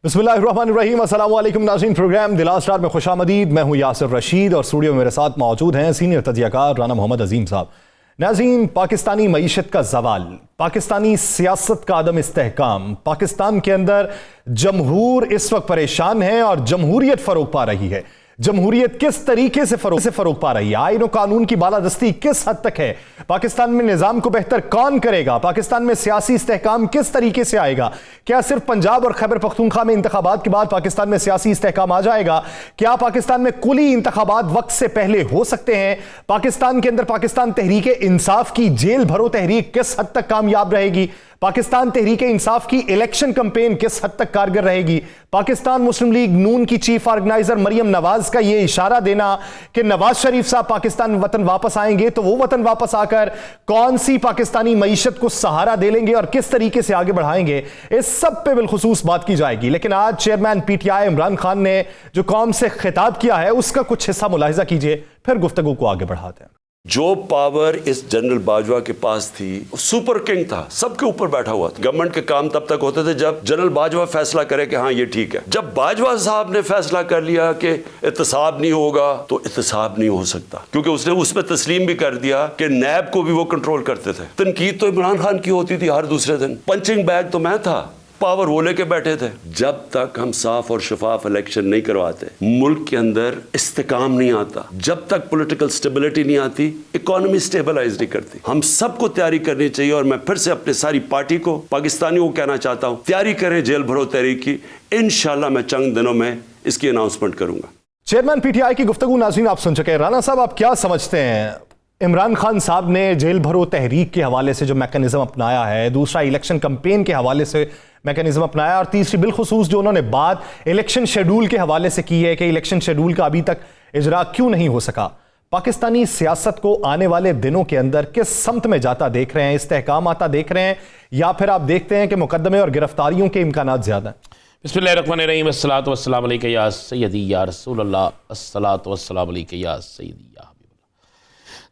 बिस्मिल्लाहिर्रहमानिर्रहीम, अस्सलाम वालेकुम नाज़रीन। प्रोग्राम दिल स्टार में खुशामदीद। मैं हूँ यासिर रशीद और स्टूडियो में मेरे साथ मौजूद हैं सीनियर तजियाकार राना मोहम्मद अजीम साहब। नाज़रीन, पाकिस्तानी मईशत का जवाल, पाकिस्तानी सियासत का आदम इस्तेहकाम, पाकिस्तान के अंदर जमहूर इस वक्त परेशान है और जमहूरियत फरोग पा रही है। जमहूरियत किस तरीके से फरोग पा रही है, आईन और कानून की बालादस्ती किस हद तक है, पाकिस्तान में निजाम को बेहतर कौन करेगा, पाकिस्तान में सियासी इस्तेहकाम किस तरीके से आएगा, क्या सिर्फ पंजाब और खैबर पख्तूनख्वा में इंतखाबात के बाद पाकिस्तान में सियासी इस्तेहकाम आ जाएगा, क्या पाकिस्तान में कुली इंतखाबात वक्त से पहले हो सकते हैं, पाकिस्तान के अंदर पाकिस्तान तहरीक इंसाफ की जेल भरो तहरीक किस हद तक कामयाब रहेगी, पाकिस्तान तहरीक इंसाफ की इलेक्शन कैंपेन किस हद तक कारगर रहेगी, पाकिस्तान मुस्लिम लीग नून की चीफ ऑर्गेनाइजर मरियम नवाज का यह इशारा देना कि नवाज शरीफ साहब पाकिस्तान वतन वापस आएंगे तो वो वतन वापस आकर कौन सी पाकिस्तानी मईशत को सहारा दे लेंगे और किस तरीके से आगे बढ़ाएंगे, इस सब पे बिलखुसूस बात की जाएगी। लेकिन आज चेयरमैन पीटीआई इमरान खान ने जो कौम से खिताब किया है उसका कुछ हिस्सा मुलाहिजा कीजिए, फिर गुफ्तगू को आगे बढ़ाते हैं। जो पावर इस जनरल बाजवा के पास थी, सुपर किंग था, सबके ऊपर बैठा हुआ था। गवर्नमेंट के काम तब तक होते थे जब जनरल बाजवा फैसला करे कि हाँ ये ठीक है। जब बाजवा साहब ने फैसला कर लिया कि एहतसाब नहीं होगा तो एहतसाब नहीं हो सकता, क्योंकि उसने उसमें तस्लीम भी कर दिया कि नैब को भी वो कंट्रोल करते थे। तनकीद तो इमरान खान की होती थी हर दूसरे दिन, पंचिंग बैग तो मैं था, पावर वो लेके बैठे थे। जब तक हम साफ और शफाफ इलेक्शन नहीं करवाते, मुल्क के अंदर इस्तेकाम नहीं आता, जब तक पॉलिटिकल स्टेबिलिटी नहीं आती, इकोनॉमी स्टेबलाइज नहीं करती। हम सबको तैयारी करनी चाहिए और मैं फिर से अपने सारी पार्टी को, पाकिस्तानियों को कहना चाहता हूँ, तैयारी करें जेल भरो तहरीक की। इंशाल्लाह मैं चंद दिनों में इसकी अनाउंसमेंट करूंगा। चेयरमैन पीटीआई की गुफ्तगू नाज़रीन आप सुन चुके हैं। राना साहब, आप क्या समझते हैं, इमरान खान साहब ने जेल भरो तहरीक के हवाले से जो मैकेनिज्म अपनाया है, दूसरा इलेक्शन कैंपेन के हवाले से मैकेनिज्म अपनाया और तीसरी बिलखुसूस जो उन्होंने बात इलेक्शन शेड्यूल के हवाले से की है कि इलेक्शन शेड्यूल का अभी तक इजरा क्यों नहीं हो सका, पाकिस्तानी सियासत को आने वाले दिनों के अंदर किस समत में जाता देख रहे हैं, इस्तेहकाम आता देख रहे हैं या फिर आप देखते हैं कि मुकदमे और गिरफ्तारियों के इम्कानात ज्यादा हैं? बिस्मिल्लाहिर्रहमानिर्रहीम, अस्सलातु वस्सलामु अलैका या सय्यदी या रसूलल्लाह, अस्सलातु वस्सलामु अलैका या सय्यदी या हबीबल्लाह।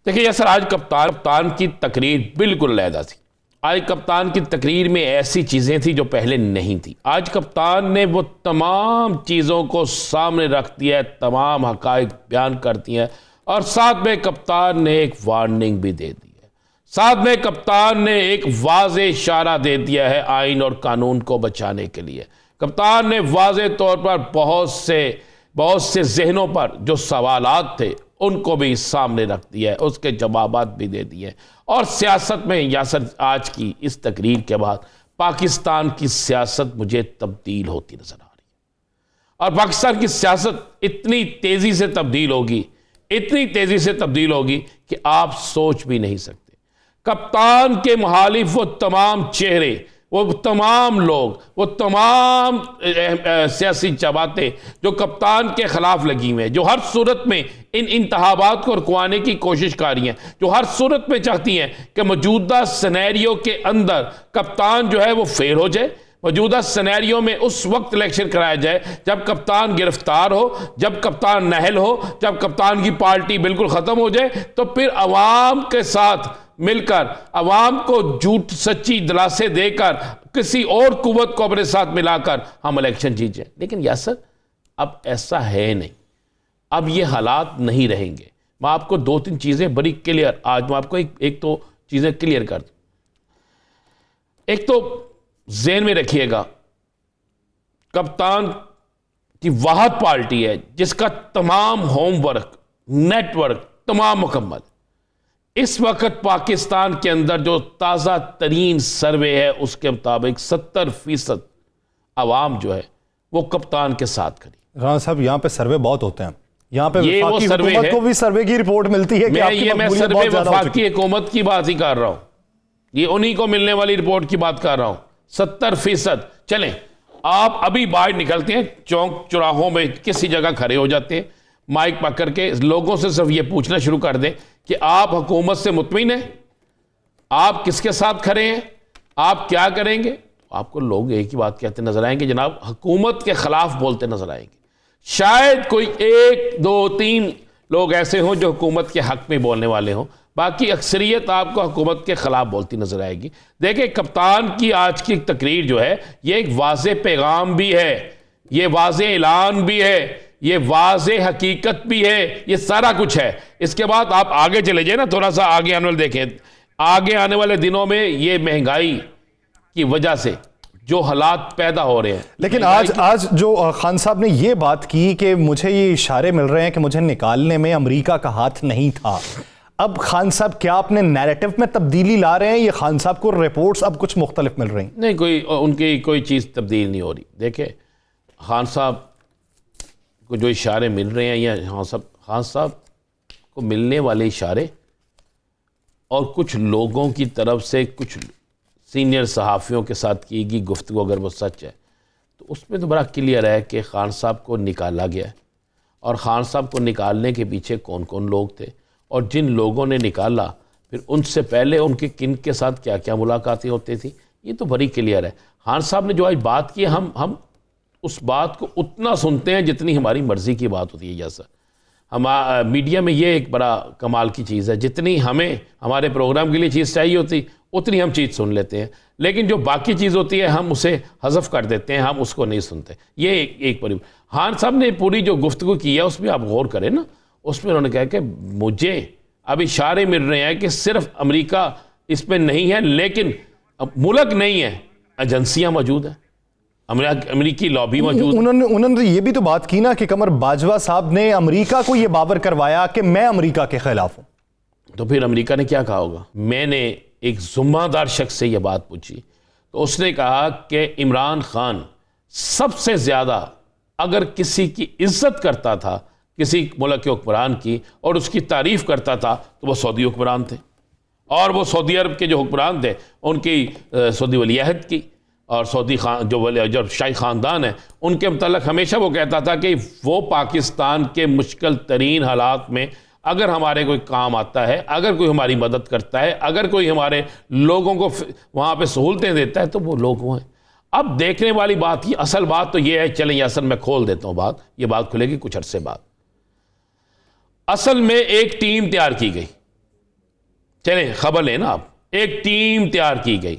देखिए यार सर, आज कप्तान की तकरीर बिल्कुल अलहदा थी। आज कप्तान की तकरीर में ऐसी चीज़ें थी जो पहले नहीं थी। आज कप्तान ने वो तमाम चीज़ों को सामने रख दिया है, तमाम हक़ाइक़ बयान कर दिए हैं और साथ में कप्तान ने एक वार्निंग भी दे दी है। साथ में कप्तान ने एक वाज़े इशारा दे दिया है आइन और कानून को बचाने के लिए। कप्तान ने वाज़े तौर पर बहुत से जहनों पर जो सवालात थे उनको भी सामने रख दिया है, उसके जवाबात भी दे दिए। और सियासत में यासर आज की इस तकरीर के बाद पाकिस्तान की सियासत मुझे तब्दील होती नजर आ रही है और पाकिस्तान की सियासत इतनी तेजी से तब्दील होगी, इतनी तेजी से तब्दील होगी कि आप सोच भी नहीं सकते। कप्तान के मुखालिफ वो तमाम चेहरे, वो तमाम लोग, वो तमाम सियासी जमातें जो कप्तान के खिलाफ लगी हुई हैं, जो हर सूरत में इन इंतखाबात को रुकवाने की कोशिश कर रही हैं, जो हर सूरत में चाहती हैं कि मौजूदा सिनेरियो के अंदर कप्तान जो है वो फेल हो जाए, मौजूदा सिनेरियो में उस वक्त इलेक्शन कराया जाए जब कप्तान गिरफ्तार हो, जब कप्तान नहल हो, जब कप्तान की पार्टी बिल्कुल ख़त्म हो जाए, तो फिर अवाम के साथ मिलकर अवाम को झूठ सच्ची दिलासे देकर किसी और कुव्वत को अपने साथ मिलाकर हम इलेक्शन जीत जाए। लेकिन यासर अब ऐसा है नहीं, अब ये हालात नहीं रहेंगे। मैं आपको दो तीन चीज़ें बड़ी क्लियर, आज मैं आपको एक तो चीज़ें क्लियर कर दूं। एक तो ज़हन में रखिएगा, कप्तान की वाहद पार्टी है जिसका तमाम होमवर्क, नेटवर्क तमाम मुकम्मल। इस वक्त पाकिस्तान के अंदर जो ताज़ा तरीन सर्वे है उसके मुताबिक 70% आवाम जो है वो कप्तान के साथ खड़ी। राना साहब, यहाँ पे सर्वे बहुत होते हैं, यहाँ पे ये वो सर्वे है, को भी सर्वे की रिपोर्ट मिलती है कि मैं सर्वे वफाकी हुकूमत की बात ही कर रहा हूँ, ये उन्हीं को मिलने वाली रिपोर्ट की बात कर रहा हूँ। 70%। चलें, आप अभी बाहर निकलते हैं, चौक चौराहों में किसी जगह खड़े हो जाते हैं, माइक पकड़ के लोगों से सिर्फ ये पूछना शुरू कर दें कि आप हुकूमत से मुतमिन हैं, आप किसके साथ खड़े हैं, आप क्या करेंगे। आपको लोग एक ही बात कहते नजर आएंगे, जनाब हुकूमत के खिलाफ बोलते नजर आएंगे। शायद कोई 1 2 3 लोग ऐसे हों जो हुकूमत के हक में बोलने वाले हों, बाकी अक्सरियत आपको हुकूमत के खिलाफ बोलती नजर आएगी। देखिए, कप्तान की आज की तकरीर जो है ये एक वाज़े पैगाम भी है ये वाज़े ऐलान भी है, ये वाज़े हकीकत भी है, ये सारा कुछ है। इसके बाद आप आगे चले जाए ना, थोड़ा सा आगे आने वाले देखें, आगे आने वाले दिनों में ये महंगाई की वजह से जो हालात पैदा हो रहे हैं। लेकिन आज जो खान साहब ने ये बात की कि मुझे ये इशारे मिल रहे हैं कि मुझे निकालने में अमेरिका का हाथ नहीं था, अब खान साहब क्या अपने नैरेटिव में तब्दीली ला रहे हैं? ये खान साहब को रिपोर्ट्स अब कुछ मुख्तलिफ मिल रही हैं? नहीं, उनकी कोई चीज़ तब्दील नहीं हो रही। देखिए, खान साहब को जो इशारे मिल रहे हैं, या खान साहब को मिलने वाले इशारे और कुछ लोगों की तरफ से कुछ सीनियर सहाफ़ियों के साथ की गई गुफ्तगू अगर वो सच है तो उसमें तो बड़ा क्लियर है कि खान साहब को निकाला गया है। और ख़ान साहब को निकालने के पीछे कौन कौन लोग थे, और जिन लोगों ने निकाला फिर उनसे पहले उनके किन के साथ क्या क्या मुलाकातें होती थी, ये तो बड़ी क्लियर है। खान साहब ने जो आज बात की, हम उस बात को उतना सुनते हैं जितनी हमारी मर्ज़ी की बात होती है। जैसा हम मीडिया में ये एक बड़ा कमाल की चीज़ है, जितनी हमें हमारे प्रोग्राम के लिए चीज़ चाहिए होती उतनी हम चीज़ सुन लेते हैं, लेकिन जो बाकी चीज़ होती है हम उसे हज़फ कर देते हैं, हम उसको नहीं सुनते। ये एक बड़ी खान साहब ने पूरी जो गुफ्तगू की है उसमें आप गौर करें ना, उसमें उन्होंने कहा कि मुझे अब इशारे मिल रहे हैं कि सिर्फ अमेरिका इसमें नहीं है, लेकिन मुल्क नहीं है, एजेंसियाँ मौजूद हैं, अमेरिकी लॉबी मौजूद। उन्होंने ये भी तो बात की ना कि कमर बाजवा साहब ने अमेरिका को ये बावर करवाया कि मैं अमेरिका के खिलाफ हूं। तो फिर अमेरिका ने क्या कहा होगा? मैंने एक जुम्मेदार शख्स से यह बात पूछी तो उसने कहा कि इमरान खान सबसे ज़्यादा अगर किसी की इज्जत करता था, किसी मुल्क के हुक्मरान की, और उसकी तारीफ़ करता था तो वो सऊदी हुक्मरान थे। और वो सऊदी अरब के जो हुक्मरान थे उनकी सऊदी वलीअहद की और सऊदी खान जो शाही ख़ानदान है उनके मतलब हमेशा वो कहता था कि वो पाकिस्तान के मुश्किल तरीन हालात में अगर हमारे कोई काम आता है, अगर कोई हमारी मदद करता है, अगर कोई हमारे लोगों को वहाँ पे सहूलतें देता है तो वो लोग हैं। अब देखने वाली बात ही असल बात तो ये है, चलें यासर मैं खोल देता हूँ बात, ये बात खुलेगी कुछ अरसे बाद। असल में एक टीम तैयार की गई, चलें खबर लें ना आप, एक टीम तैयार की गई।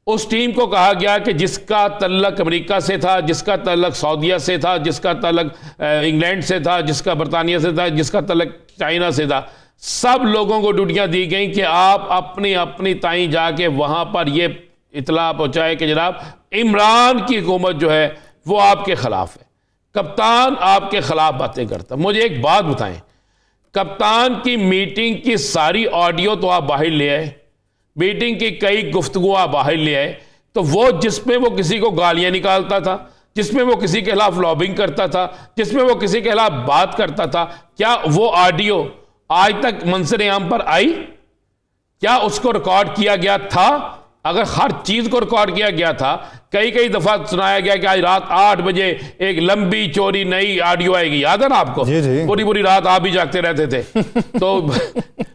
उस टीम को कहा गया कि जिसका तल्लक अमेरिका से था, जिसका तल्लक सऊदीया से था, जिसका तल्लक इंग्लैंड से था, जिसका बरतानिया से था, जिसका तल्लक चाइना से था, सब लोगों को ड्यूटियां दी गई कि आप अपनी अपनी ताई जाके वहां पर ये इतला पहुंचाए कि जनाब इमरान की हुकूमत जो है वो आपके खिलाफ है, कप्तान आपके खिलाफ बातें करता। मुझे एक बात बताएं, कप्तान की मीटिंग की सारी ऑडियो तो आप बाहर ले आए, मीटिंग की कई गुफ्तगू आप बाहर ले आए, तो वो जिसमें वो किसी को गालियां निकालता था, जिसमें वो किसी के खिलाफ लॉबिंग करता था, जिसमें वो किसी के खिलाफ बात करता था, क्या वो ऑडियो आज तक मंजर आम पर आई? क्या उसको रिकॉर्ड किया गया था? अगर हर चीज को रिकॉर्ड किया गया था, कई दफा सुनाया गया कि आज रात 8 बजे एक लंबी चौड़ी नई ऑडियो आएगी, याद है ना आपको? पूरी रात आप भी जागते रहते थे तो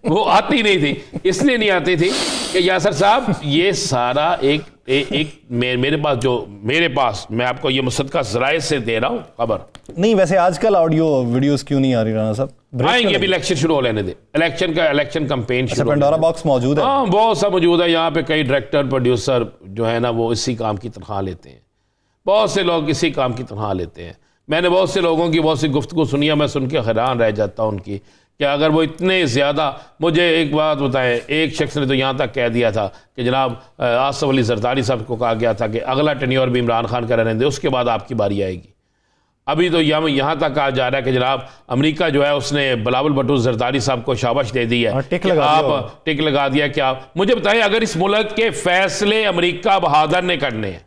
वो आती नहीं थी। इसलिए नहीं आती थी कि यासर साहब ये सारा एक मेरे पास मैं आपको ये मुसद्दका ज़राए से दे रहा हूं खबर। नहीं, वैसे आजकल ऑडियो वीडियोस क्यों नहीं आ रही राना साहब? आएंगे, अभी इलेक्शन शुरू हो लेने दे, इलेक्शन कैंपेन शुरू। पेंडोरा बॉक्स मौजूद है? हाँ, बहुत सा मौजूद है। यहाँ पे कई डायरेक्टर प्रोड्यूसर जो है ना वो इसी काम की तनख्वाह लेते हैं, बहुत से लोग इसी काम की तनख्वाह लेते हैं। मैंने बहुत से लोगों की बहुत सी गुफ्तगू सुनी है, मैं सुन के हैरान रह जाता हूँ उनकी, कि अगर वो इतने ज़्यादा, मुझे एक बात बताएं, एक शख्स ने तो यहाँ तक कह दिया था कि जनाब आसिफ अली जरदारी साहब को कहा गया था कि अगला टेन्योर भी इमरान खान का रहने दे, उसके बाद आपकी बारी आएगी। अभी तो यहाँ तक कहा जा रहा है कि जनाब अमेरिका जो है उसने बिलावल भुट्टो जरदारी साहब को शाबाश दे दी है, आप टिक लगा दिया। क्या मुझे बताएं, अगर इस मुल्क के फैसले अमेरिका बहादुर ने करने हैं,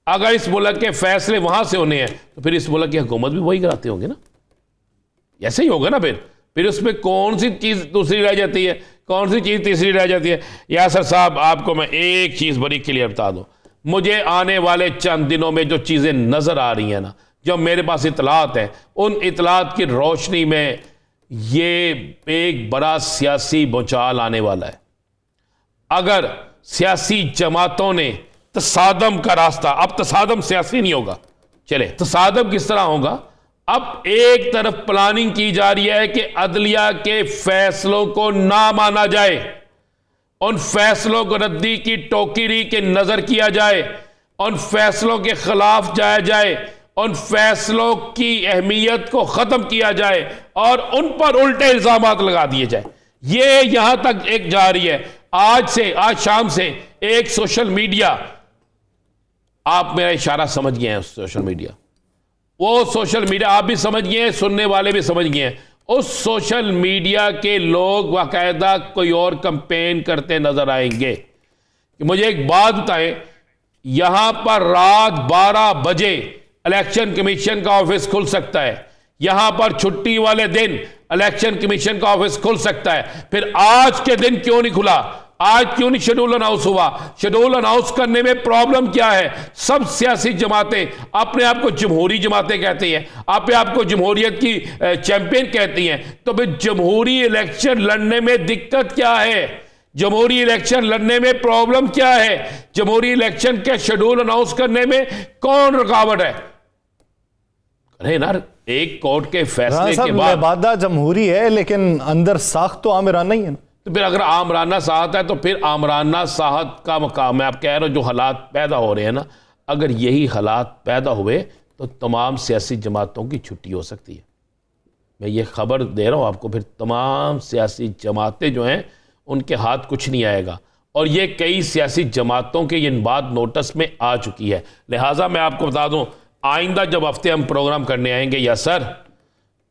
अगर इस मुल्क के फैसले वहां से होने हैं, तो फिर इस मुल्क की हुकूमत भी वही कराते होंगे ना, ऐसे ही होगा ना। फिर उसमें कौन सी चीज़ दूसरी रह जाती है, कौन सी चीज़ तीसरी रह जाती है? यासर साहब, आपको मैं एक चीज़ बड़ी क्लियर बता दूं, मुझे आने वाले चंद दिनों में जो चीज़ें नज़र आ रही हैं ना, जो मेरे पास इतलात है, उन इतलात की रोशनी में ये एक बड़ा सियासी भूचाल आने वाला है। अगर सियासी जमातों ने तसादम का रास्ता, अब तसादम सियासी नहीं होगा, चले तसादम किस तरह होगा? अब एक तरफ प्लानिंग की जा रही है कि अदलिया के फैसलों को ना माना जाए, उन फैसलों को रद्दी की टोकरी के नजर किया जाए, उन फैसलों के खिलाफ जाया जाए, उन फैसलों की अहमियत को खत्म किया जाए और उन पर उल्टे इल्जामात लगा दिए जाए। ये यहां तक एक जारी है। आज शाम से एक सोशल मीडिया, आप मेरा इशारा समझ गए हैं, उस सोशल मीडिया, वो सोशल मीडिया आप भी समझ गए हैं, सुनने वाले भी समझ गए हैं, उस सोशल मीडिया के लोग बाकायदा कोई और कंपेन करते नजर आएंगे। कि मुझे एक बात बताएं, यहां पर रात 12 बजे इलेक्शन कमीशन का ऑफिस खुल सकता है, यहां पर छुट्टी वाले दिन इलेक्शन कमीशन का ऑफिस खुल सकता है, फिर आज के दिन क्यों नहीं खुला? आज क्यों नहीं शेड्यूल अनाउंस हुआ? शेड्यूल अनाउंस करने में प्रॉब्लम क्या है? सब सियासी जमातें अपने आप को जमहूरी जमातें कहती हैं, अपने आप को जमहूरियत की चैंपियन कहती हैं, तो फिर जमहूरी इलेक्शन लड़ने में दिक्कत क्या है? जमहूरी इलेक्शन लड़ने में प्रॉब्लम क्या है? जमहूरी इलेक्शन के शेड्यूल अनाउंस करने में कौन रुकावट है? अरे ना, एक कोर्ट के फैसले के बाद लिबादा जमहूरी है, लेकिन अंदर साख्त तो आमिराना ही है ना। तो फिर अगर आमराना साहत है तो फिर आमराना साहत का मकाम है। आप कह रहे हो जो हालात पैदा हो रहे हैं ना, अगर यही हालात पैदा हुए तो तमाम सियासी जमातों की छुट्टी हो सकती है। मैं ये खबर दे रहा हूँ आपको, फिर तमाम सियासी जमातें जो हैं उनके हाथ कुछ नहीं आएगा। और ये कई सियासी जमातों के ये बात नोटिस में आ चुकी है। लिहाजा मैं आपको बता दूं, आइंदा जब हफ्ते हम प्रोग्राम करने आएंगे या सर,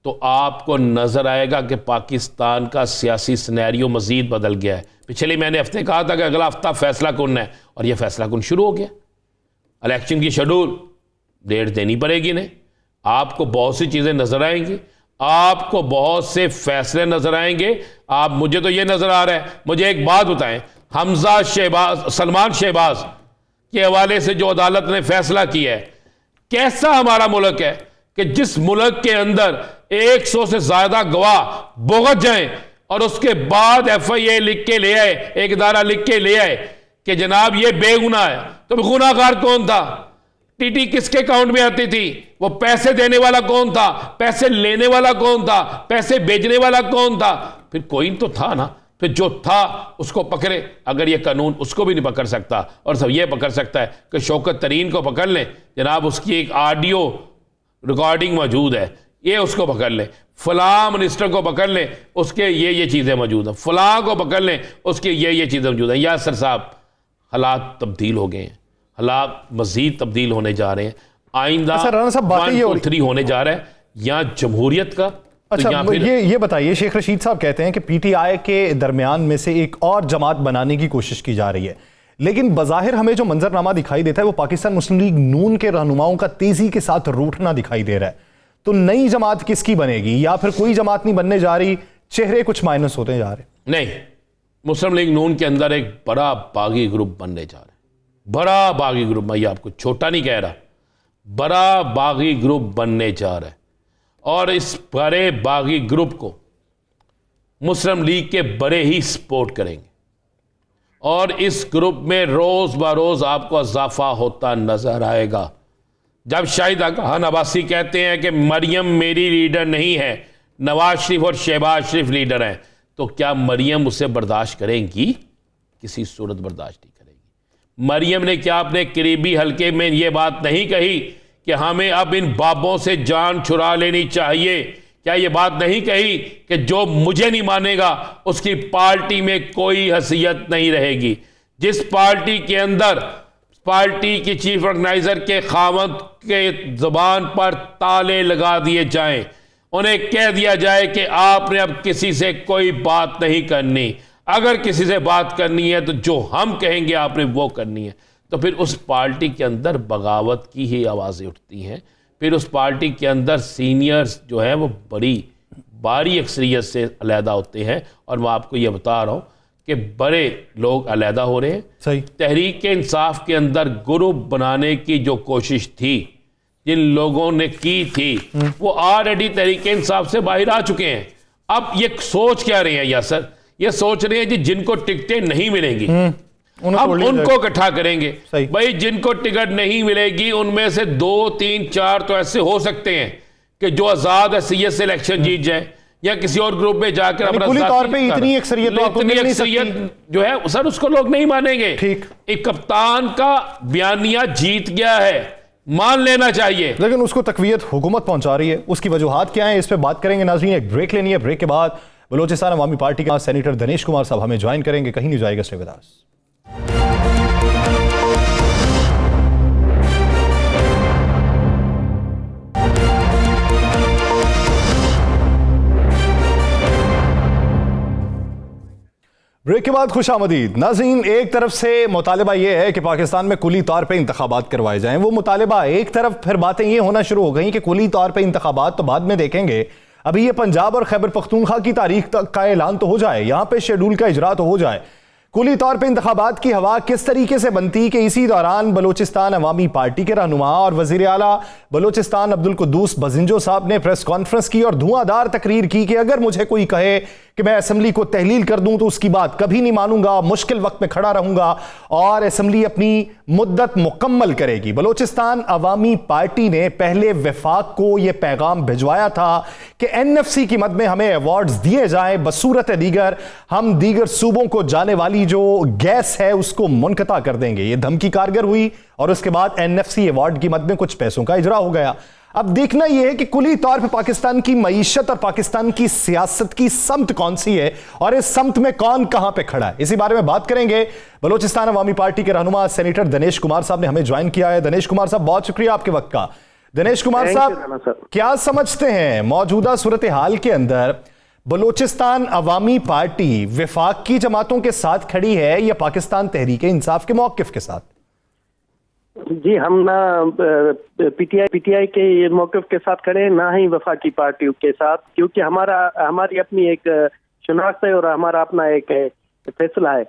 तो आपको नजर आएगा कि पाकिस्तान का सियासी सिनेरियो मजीद बदल गया है। पिछले मैंने हफ्ते कहा था कि अगला हफ्ता फैसला कुन है, और यह फैसला कुन शुरू हो गया। इलेक्शन की शेड्यूल डेट देनी पड़ेगी इन्हें, आपको बहुत सी चीजें नजर आएंगी, आपको बहुत से फैसले नजर आएंगे। आप, मुझे तो यह नजर आ रहा है, मुझे एक बात बताएं, हमजा शहबाज, सलमान शहबाज के हवाले से जो अदालत ने फैसला किया है, कैसा हमारा मुल्क है कि जिस मुल्क के अंदर 100 से ज्यादा गवाह भुगत जाएं और उसके बाद FIA लिख के ले आए, एक इदारा लिख के ले आए कि जनाब ये बेगुनाह है। तो गुनाहगार कौन था? टीटी किसके अकाउंट में आती थी? वो पैसे देने वाला कौन था? पैसे लेने वाला कौन था? पैसे भेजने वाला कौन था? फिर कोई तो था ना। फिर जो था उसको पकड़े। अगर ये कानून उसको भी नहीं पकड़ सकता और सब ये पकड़ सकता है कि शौकत तरीन को पकड़ लें, जनाब उसकी एक ऑडियो रिकॉर्डिंग मौजूद है, ये उसको पकड़ लें, फलां मिनिस्टर को पकड़ लें, उसके ये चीज़ें मौजूद हैं, फलां को पकड़ लें, उसके ये चीज़ें मौजूद हैं। यासर साहब, हालात तब्दील हो गए हैं, हालात मजीद तब्दील होने जा रहे हैं। आइंदा 1-2-3 होने जा रहा है यहाँ जमहूरियत का। अच्छा, तो ये बताइए, शेख रशीद साहब कहते हैं कि PTI के दरमियान में से एक और जमात बनाने की कोशिश की जा रही है, लेकिन बज़ाहिर हमें जो मंजरनामा दिखाई देता है वो पाकिस्तान मुस्लिम लीग नून के रहनुमाओं का तेजी के साथ रूठना दिखाई दे रहा है। तो नई जमात किसकी बनेगी, या फिर कोई जमात नहीं बनने जा रही, चेहरे कुछ माइनस होते जा रहे? नहीं, मुस्लिम लीग नून के अंदर एक बड़ा बागी ग्रुप बनने जा रहा है, बड़ा बागी ग्रुप। मैं ये आपको छोटा नहीं कह रहा, बड़ा बागी ग्रुप बनने जा रहा है। और इस बड़े बागी ग्रुप को मुस्लिम लीग के बड़े ही सपोर्ट करेंगे और इस ग्रुप में रोज बरोज आपको इजाफा होता नजर आएगा। जब शाहिदा खान अब्बासी कहते हैं कि मरियम मेरी लीडर नहीं है, नवाज शरीफ और शहबाज शरीफ लीडर हैं, तो क्या मरियम उसे बर्दाश्त करेंगी? किसी सूरत बर्दाश्त नहीं करेगी। मरियम ने क्या अपने करीबी हल्के में यह बात नहीं कही कि हमें अब इन बाबों से जान छुड़ा लेनी चाहिए? क्या ये बात नहीं कही कि जो मुझे नहीं मानेगा उसकी पार्टी में कोई हैसियत नहीं रहेगी? जिस पार्टी के अंदर पार्टी की चीफ ऑर्गेनाइजर के खामद के जुबान पर ताले लगा दिए जाएं, उन्हें कह दिया जाए कि आपने अब किसी से कोई बात नहीं करनी, अगर किसी से बात करनी है तो जो हम कहेंगे आपने वो करनी है, तो फिर उस पार्टी के अंदर बगावत की ही आवाज़ें उठती हैं। फिर उस पार्टी के अंदर सीनियर्स जो है वो बड़ी भारी अक्सरियत से अलहदा होते हैं। और मैं आपको ये बता रहा हूँ कि बड़े लोग अलहदा हो रहे हैं। सही। तहरीक इंसाफ के अंदर ग्रुप बनाने की जो कोशिश थी, जिन लोगों ने की थी, वो ऑलरेडी तहरीक इंसाफ से बाहर आ चुके हैं। अब ये सोच क्या रहे हैं यासर? ये सोच रहे हैं कि जिनको टिकटें नहीं मिलेंगी अब उनको इकट्ठा करेंगे। भाई जिनको टिकट नहीं मिलेगी उनमें से 2, 3, 4 तो ऐसे हो सकते हैं कि जो आजाद हैसियत से इलेक्शन जीत जाए या किसी और ग्रुप में जाकर अपना तौर पे इतनी अक्सरियत जो है सर उसको लोग नहीं मानेंगे। ठीक। एक कप्तान का बयानिया जीत गया है मान लेना चाहिए। लेकिन उसको तकवीयत हुकूमत पहुंचा रही है, उसकी वजूहात क्या है, इस पर बात करेंगे नाज़रीन। एक ब्रेक लेनी है, ब्रेक के बाद बलूचिस्तान अवामी पार्टी के सेनेटर दिनेश कुमार साहब हमें ज्वाइन करेंगे, कहीं नहीं जाएगा, स्टे विद अस। ब्रेक के बाद खुशामदीद नाज़रीन। एक तरफ से मुतालबा यह है कि पाकिस्तान में कुली तौर पर इंतखाबात करवाए जाएं, वो मुतालबा एक तरफ, फिर बातें ये होना शुरू हो गई कि कुली तौर पर इंतखाबात तो बाद में देखेंगे, अभी ये पंजाब और खैबर पख्तूनख्वा की तारीख तक का ऐलान तो हो जाए, यहाँ पे शेड्यूल का इजरा तो हो जाए। कुली तौर पर इंतखाबात की हवा किस तरीके से बनती कि इसी दौरान बलूचिस्तान अवामी पार्टी के रहनुमा और वजीर आला बलूचिस्तान अब्दुल कुद्दूस बजिंजो साहब ने प्रेस कॉन्फ्रेंस की और धुआंधार तकरीर की कि अगर मुझे कोई कहे कि मैं असम्बली को तहलील कर दूं तो उसकी बात कभी नहीं मानूंगा, मुश्किल वक्त में खड़ा रहूंगा और असम्बली अपनी मुद्दत मुकम्मल करेगी। बलूचिस्तान अवामी पार्टी ने पहले वफाक को यह पैगाम भिजवाया था कि NFC की मद में हमें अवार्ड्स दिए जाएं, बसूरत दीगर हम दीगर सूबों को जाने वाली जो गैस है उसको मुनक़ता कर देंगे। यह धमकी कारगर हुई और उसके बाद NFC अवार्ड की मद में कुछ पैसों का इजरा हो गया। अब देखना यह है कि कुली तौर पर पाकिस्तान की मईशत और पाकिस्तान की सियासत की समत कौन सी है और इस समत में कौन कहां पे खड़ा है, इसी बारे में बात करेंगे। बलूचिस्तान अवामी पार्टी के रहनुमा सेनेटर दिनेश कुमार साहब ने हमें ज्वाइन किया है। दिनेश कुमार साहब, बहुत शुक्रिया आपके वक्त का। दिनेश कुमार साहब, क्या समझते हैं मौजूदा सूरत हाल के अंदर बलूचिस्तान अवामी पार्टी विफाक की जमातों के साथ खड़ी है या पाकिस्तान तहरीक इंसाफ के मौक़िफ़ के साथ? जी, हम ना पीटीआई के मौक़िफ़ के साथ खड़े हैं, ना ही वफाकी पार्टियों के साथ, क्योंकि हमारी अपनी एक शनाख्त है और हमारा अपना एक फैसला है।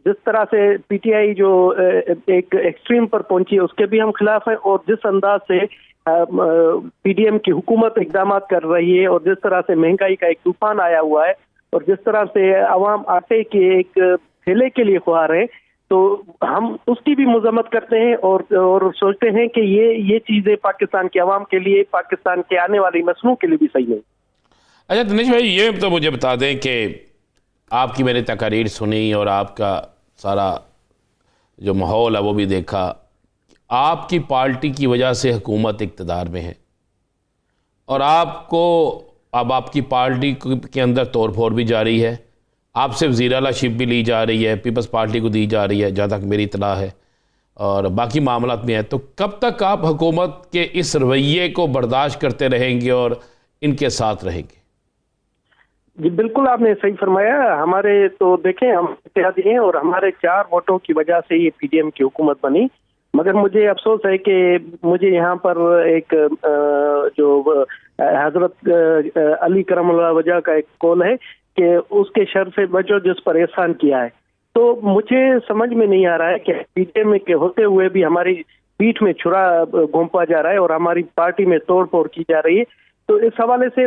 जिस तरह से पीटीआई जो एक एक्सट्रीम पर पहुंची है उसके भी हम खिलाफ हैं, और जिस अंदाज से पीडीएम की हुकूमत इकदाम कर रही है और जिस तरह से महंगाई का एक तूफान आया हुआ है और जिस तरह से अवाम आटे के एक थैले के लिए ख्वार है, तो हम उसकी भी मजम्मत करते हैं और सोचते हैं कि ये चीजें पाकिस्तान के अवाम के लिए, पाकिस्तान के आने वाली नस्लों के लिए भी सही नहीं। अच्छा दिनेश भाई, ये तो मुझे बता दें कि आपकी मैंने तकारीर सुनी और आपका सारा जो माहौल है वो भी देखा। आपकी पार्टी की वजह से हुकूमत इक़्तिदार में है और आपको अब आपकी पार्टी के अंदर तोड़ फोड़ भी जारी है, आपसे वज़ीर आलाशिप भी ली जा रही है, पीपल्स पार्टी को दी जा रही है जहाँ तक मेरी इत्तला है, और बाकी मामलात में है। तो कब तक आप हुकूमत के इस रवैये को बर्दाश्त करते रहेंगे और इनके साथ रहेंगे? जी बिल्कुल, आपने सही फरमाया। हमारे तो देखें, हम इत्तेहादी हैं और हमारे 4 वोटों की वजह से ये पीडीएम की हुकूमत बनी, मगर मुझे अफसोस है कि मुझे यहाँ पर एक जो हजरत अली करमुल्लाह वजह का एक कौल है कि उसके शर से बचो जिस पर एहसान किया है। तो मुझे समझ में नहीं आ रहा है कि पीडीएम के होते हुए भी हमारी पीठ में छुरा घोंपा जा रहा है और हमारी पार्टी में तोड़ फोड़ की जा रही है। तो इस हवाले से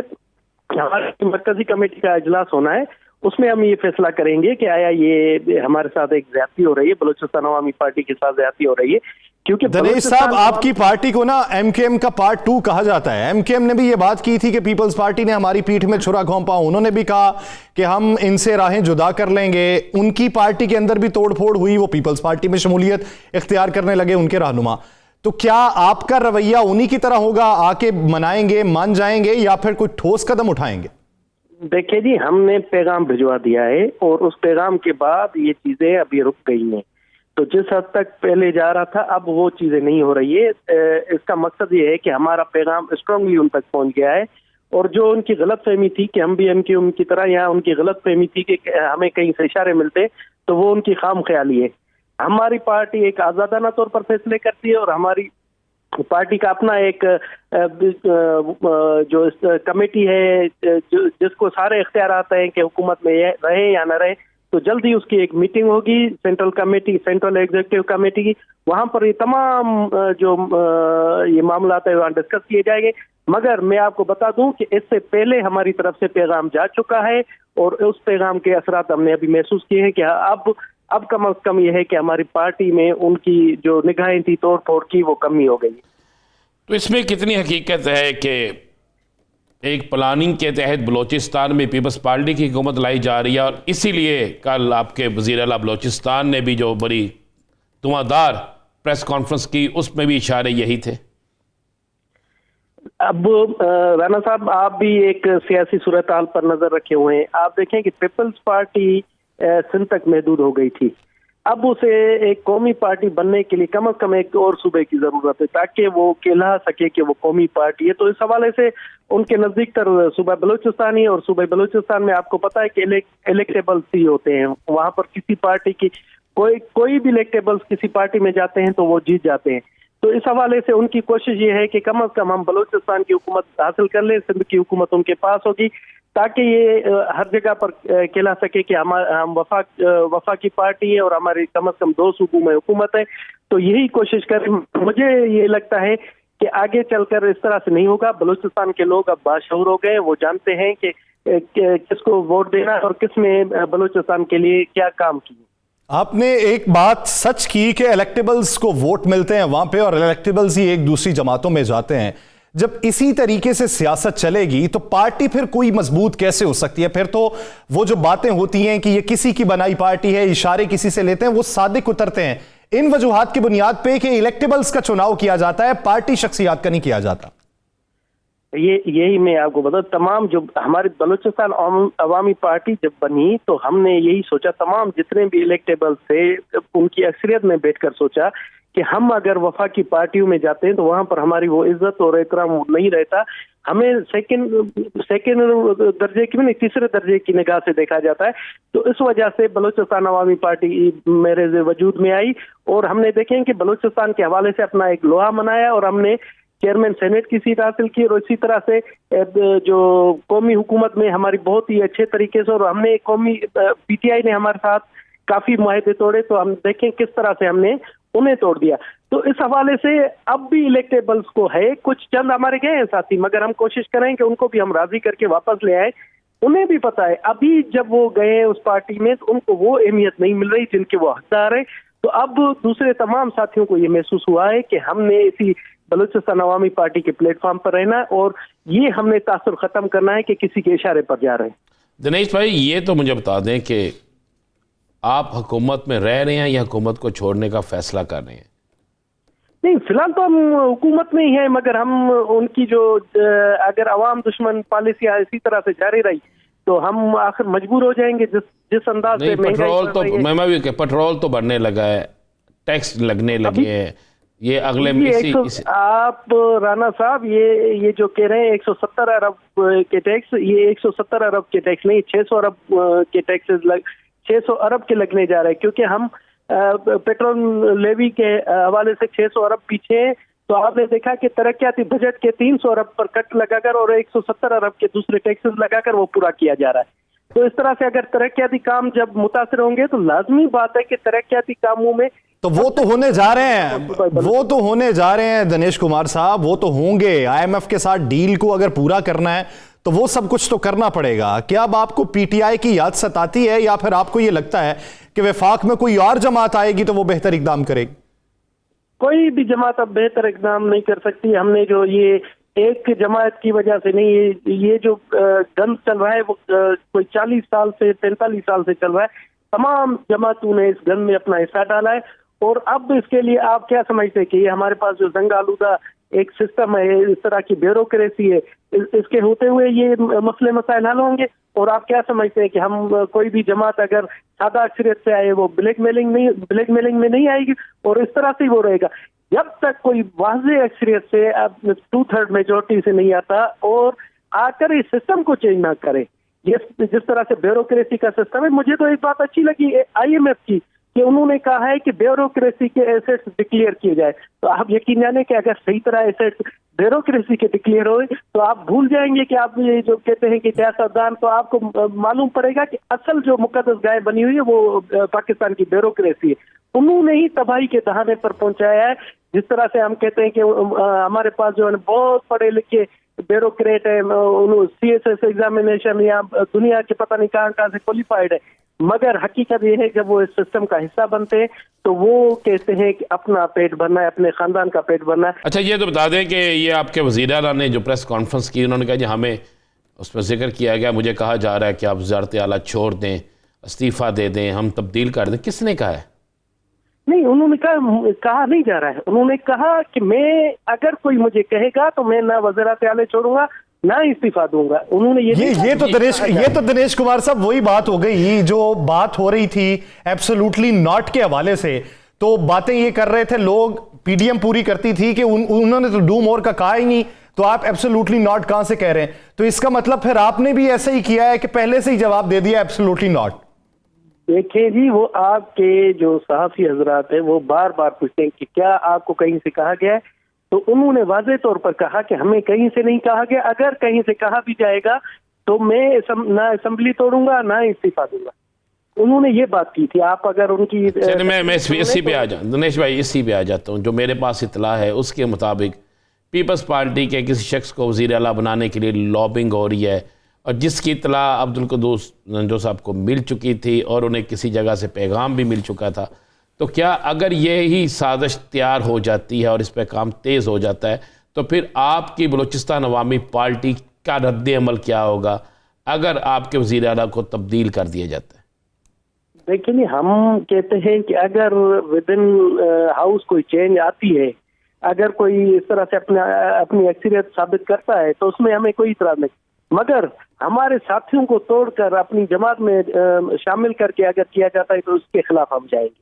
हमारी मरकजी कमेटी का इजलास होना है, उसमें हम ये फैसला करेंगे कि आया ये हमारे साथ एक ज्यादती हो रही है, बलूचिस्तान अवामी पार्टी के साथ ज्यादती हो रही है। क्योंकि दिनेश साहब, आपकी पार्टी को ना एमकेएम का पार्ट 2 कहा जाता है। एमकेएम ने भी ये बात की थी कि पीपल्स पार्टी ने हमारी पीठ में छुरा घोंपा, उन्होंने भी कहा कि हम इनसे राहें जुदा कर लेंगे। उनकी पार्टी के अंदर भी तोड़फोड़ हुई, वो पीपल्स पार्टी में शमूलियत इख्तियार करने लगे उनके रहनुमा। तो क्या आपका रवैया उन्हीं की तरह होगा, आके मनाएंगे, मान जाएंगे, या फिर कोई ठोस कदम उठाएंगे? देखिए जी, हमने पैगाम भिजवा दिया है और उस पैगाम के बाद ये चीजें अभी रुक गई हैं। तो जिस हद तक पहले जा रहा था अब वो चीजें नहीं हो रही है। इसका मकसद ये है कि हमारा पैगाम स्ट्रांगली उन तक पहुंच गया है, और जो उनकी गलत फहमी थी कि हम भी एमक्यूएम की तरह, या उनकी गलत फहमी थी कि हमें कहीं से इशारे मिलते, तो वो उनकी खाम ख्याली है। हमारी पार्टी एक आजादाना तौर पर फैसले करती है और हमारी पार्टी का अपना एक जो कमेटी है जिसको सारे इख्तियार आते हैं कि हुकूमत में रहे या न रहे। तो जल्दी उसकी एक मीटिंग होगी central committee, central executive committee की, वहां पर ये तमाम जो ये मामला है वहाँ डिस्कस किए जाएंगे। मगर मैं आपको बता दूं कि इससे पहले हमारी तरफ से पैगाम जा चुका है और उस पैगाम के असरात हमने अभी महसूस किए हैं कि अब कम अज कम यह है कि हमारी पार्टी में उनकी जो निगाहें थी तोड़ फोड़ की, वो कमी हो गई। तो इसमें कितनी हकीकत है कि एक प्लानिंग के तहत बलूचिस्तान में पीपल्स पार्टी की हुकूमत लाई जा रही है, और इसीलिए कल आपके वज़ीर आला बलूचिस्तान ने भी जो बड़ी धुआंधार प्रेस कॉन्फ्रेंस की उसमें भी इशारे यही थे? अब राणा साहब, आप भी एक सियासी सूरत हाल पर नजर रखे हुए हैं। आप देखें कि पीपल्स पार्टी सिंध तक महदूद हो गई थी। अब उसे एक कौमी पार्टी बनने के लिए कम से कम एक और सूबे की जरूरत है ताकि वो कहला सके कि वो कौमी पार्टी है। तो इस हवाले से उनके नजदीक तर सूबा बलूचिस्तान ही, और सूबे बलूचिस्तान में आपको पता है कि इलेक्टेबल्स ही होते हैं। वहां पर किसी पार्टी की कोई भी इलेक्टेबल्स किसी पार्टी में जाते हैं तो वो जीत जाते हैं। तो इस हवाले से उनकी कोशिश ये है कि कम से कम हम बलूचिस्तान की हुकूमत हासिल कर लें, सिंध की हुकूमत उनके पास होगी, ताकि ये हर जगह पर कहला सके कि हम वफा की पार्टी है और हमारी कम से कम 2 सूबों में हुकूमत है। तो यही कोशिश करें। मुझे ये लगता है कि आगे चलकर इस तरह से नहीं होगा। बलूचिस्तान के लोग अब बाशऊर हो गए, वो जानते हैं कि किसको वोट देना और किसमें बलूचिस्तान के लिए क्या काम किया। आपने एक बात सच की कि इलेक्टेबल्स को वोट मिलते हैं वहां पे, और इलेक्टेबल्स ही एक दूसरी जमातों में जाते हैं। जब इसी तरीके से सियासत चलेगी तो पार्टी फिर कोई मजबूत कैसे हो सकती है? फिर तो वो जो बातें होती हैं कि ये किसी की बनाई पार्टी है, इशारे किसी से लेते हैं, वो सादिक उतरते हैं इन वजूहात की बुनियाद पे कि इलेक्टेबल्स का चुनाव किया जाता है, पार्टी शख्सियात का नहीं किया जाता। यही मैं आपको बता, तमाम जो हमारी बलूचिस्तान अवामी पार्टी जब बनी तो हमने यही सोचा, तमाम जितने भी इलेक्टेबल्स थे उनकी अक्सरियत में बैठकर सोचा कि हम अगर वफा की पार्टियों में जाते हैं तो वहां पर हमारी वो इज्जत और एहतराम नहीं रहता। हमें सेकंड दर्जे की नहीं, तीसरे दर्जे की निगाह से देखा जाता है। तो इस वजह से बलूचिस्तान अवामी पार्टी मेरे वजूद में आई और हमने देखें कि बलूचिस्तान के हवाले से अपना एक लोहा मनाया और हमने चेयरमैन सेनेट की सीट हासिल की। और इसी तरह से जो कौमी हुकूमत में हमारी बहुत ही अच्छे तरीके से, और हमने कौमी PTI ने हमारे साथ काफी मुआहदे तोड़े, तो हम देखें किस तरह से हमने उन्हें तोड़ दिया। तो इस हवाले से अब भी इलेक्टेबल्स को है, कुछ चंद हमारे गए हैं साथी, मगर हम कोशिश करें कि उनको भी हम राजी करके वापस ले आए। उन्हें भी पता है अभी जब वो गए उस पार्टी में तो उनको वो अहमियत नहीं मिल रही जिनके वो हकदार है। तो अब दूसरे तमाम साथियों को ये महसूस हुआ है कि हमने इसी बलूचिस्तान अवामी पार्टी के प्लेटफॉर्म पर रहना है और ये हमने तासुर खत्म करना है कि किसी के इशारे पर जा रहे हैं। दिनेश भाई, ये तो मुझे बता दें कि आप हुकूमत में रह रहे हैं या हुकूमत को छोड़ने का फैसला कर रहे हैं? नहीं, फिलहाल तो हम हुकूमत में ही हैं, मगर हम उनकी जो अगर अवाम दुश्मन पॉलिसियां इसी तरह से जारी रही तो हम आखिर मजबूर हो जाएंगे। जिस अंदाज से पेट्रोल तो मैं पेट्रोल तो बढ़ने लगा है, टैक्स लगने लगे हैं, ये अगले आप राणा साहब ये जो कह रहे हैं 170 अरब के टैक्स, ये 170 अरब के टैक्स नहीं, 600 अरब के टैक्सेस 600 अरब के लगने जा रहे हैं, क्योंकि हम पेट्रोल लेवी के हवाले से 600 अरब पीछे हैं। तो आपने देखा कि तरक्याती बजट के 300 अरब पर कट लगाकर और 170 अरब के दूसरे टैक्सेस लगाकर वो पूरा किया जा रहा है। तो इस तरह से अगर तरक्याती काम जब मुतासिर होंगे तो लाजमी बात है कि तरक्याती कामों में तो वो तो होने जा रहे हैं, वो तो होने जा रहे हैं दिनेश कुमार साहब, वो तो होंगे। IMF के साथ डील को अगर पूरा करना है तो वो सब कुछ तो करना पड़ेगा। क्या अब आपको PTI की याद सताती है या फिर आपको ये लगता है कि वफाक में कोई और जमात आएगी तो वो बेहतर इकदाम करेगी? कोई भी जमात अब बेहतर इकदाम नहीं कर सकती। हमने जो ये एक जमात की वजह से नहीं, ये जो गंद चल रहा है वो कोई 40 साल से 45 साल से चल रहा है। तमाम जमातों ने इस गंद में अपना हिस्सा डाला है और अब इसके लिए आप क्या समझते हैं कि ये हमारे पास जो जंग आलूदा एक सिस्टम है, इस तरह की ब्यूरोक्रेसी है, इसके होते हुए ये मसले मसाइल हल होंगे? और आप क्या समझते हैं कि हम कोई भी जमात अगर सादा अक्सरियत से आए वो ब्लैकमेलिंग में नहीं आएगी और इस तरह से ही वो रहेगा? जब तक कोई वाज़ेह अक्सरियत से 2/3 मेजोरिटी से नहीं आता और आकर इस सिस्टम को चेंज ना करे, जिस तरह से ब्यूरोक्रेसी का सिस्टम है। मुझे तो एक बात अच्छी लगी IMF की कि उन्होंने कहा है कि ब्यूरोक्रेसी के एसेट्स डिक्लेयर किए जाए। तो आप यकीन जाने कि अगर सही तरह एसेट्स ब्यूरोक्रेसी के डिक्लेयर हो तो आप भूल जाएंगे कि आप ये जो कहते हैं कि सियासतदान, तो आपको मालूम पड़ेगा कि असल जो मुकद्दस गाय बनी हुई है वो पाकिस्तान की ब्यूरोक्रेसी है। उन्होंने ही तबाही के दहाने पर पहुंचाया है। जिस तरह से हम कहते हैं कि हमारे पास जो है बहुत पढ़े लिखे ब्यूरोक्रेट है, CSS एग्जामिनेशन या दुनिया के पता नहीं कहाँ से क्वालिफाइड है, मगर हकीकत ये है जब वो इस सिस्टम का हिस्सा बनते हैं तो वो कहते हैं कि अपना पेट भरना है, अपने खानदान का पेट भरना है। अच्छा, ये तो बता दें कि ये आपके वज़ीर आला ने जो प्रेस कॉन्फ्रेंस की, उन्होंने कहा जी हमें उसमें जिक्र किया गया, मुझे कहा जा रहा है कि आप वज़ारत आला छोड़ दें, इस्तीफ़ा दे दें, हम तब्दील कर दें। किसने कहा है? नहीं, उन्होंने कहा नहीं जा रहा है। उन्होंने कहा कि मैं अगर कोई मुझे कहेगा तो मैं ना वज़ीरात आला छोड़ूंगा ना इस्तीफा दूंगा। उन्होंने ये तो दिनेश कुमार साहब वही बात हो गई जो बात हो रही थी एब्सोल्युटली नॉट के हवाले से। तो बातें ये कर रहे थे लोग, पीडीएम पूरी करती थी कि उन्होंने तो डू मोर का कहा ही नहीं, तो आप एब्सोल्युटली नॉट कहां से कह रहे हैं? तो इसका मतलब फिर आपने भी ऐसा ही किया है कि पहले से ही जवाब दे दिया एब्सोल्युटली नॉट। देखिए जी, वो आपके जो सहाफी हजरात है वो बार बार पूछते हैं कि क्या आपको कहीं से कहा गया है, तो उन्होंने वाज़ेह तौर पर कहा कि हमें कहीं से नहीं कहा गया, अगर कहीं से कहा भी जाएगा तो मैं ना असेंबली तोड़ूंगा ना इस्तीफा दूंगा। उन्होंने ये बात की थी। आप अगर उनकी मैं इसी पे आ जाऊँ दिनेश भाई, इसी पे आ जाता हूँ। जो मेरे पास इतला है उसके मुताबिक पीपल्स पार्टी के किसी शख्स को वज़ीर आला बनाने के लिए लॉबिंग हो रही है, और जिसकी इतला अब्दुल कुद्दूस नंजो साहब को मिल चुकी थी और उन्हें किसी जगह से पैगाम भी मिल चुका था। तो क्या अगर ये ही साजिश तैयार हो जाती है और इस पर काम तेज़ हो जाता है तो फिर आपकी बलूचिस्तान अवामी पार्टी का रद्द अमल क्या होगा अगर आपके वज़ीर आला को तब्दील कर दिया जाता है? देखिए नहीं, हम कहते हैं कि अगर विद इन हाउस कोई चेंज आती है, अगर कोई इस तरह से अपनी अक्सरियत साबित करता है तो उसमें हमें कोई इतराज नहीं, मगर हमारे साथियों को तोड़कर अपनी जमात में शामिल करके अगर किया जाता है तो उसके खिलाफ हम जाएंगे।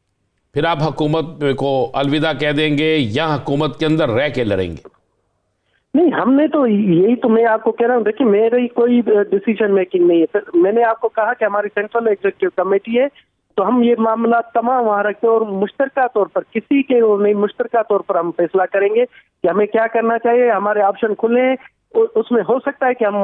फिर आप हुकूमत को अलविदा कह देंगे या हुकूमत के अंदर रह के लड़ेंगे? नहीं, हमने तो यही तो मैं आपको कह रहा हूँ। देखिए, मेरी कोई डिसीजन मेकिंग नहीं है। फिर मैंने आपको कहा कि हमारी सेंट्रल एग्जीक्यूटिव कमेटी है, तो हम ये मामला तमाम वहाँ रखते हैं और मुश्तरका तौर पर किसी के और नहीं, मुश्तरका तौर पर हम फैसला करेंगे कि हमें क्या करना चाहिए। हमारे ऑप्शन खुले हैं, उसमें हो सकता है कि हम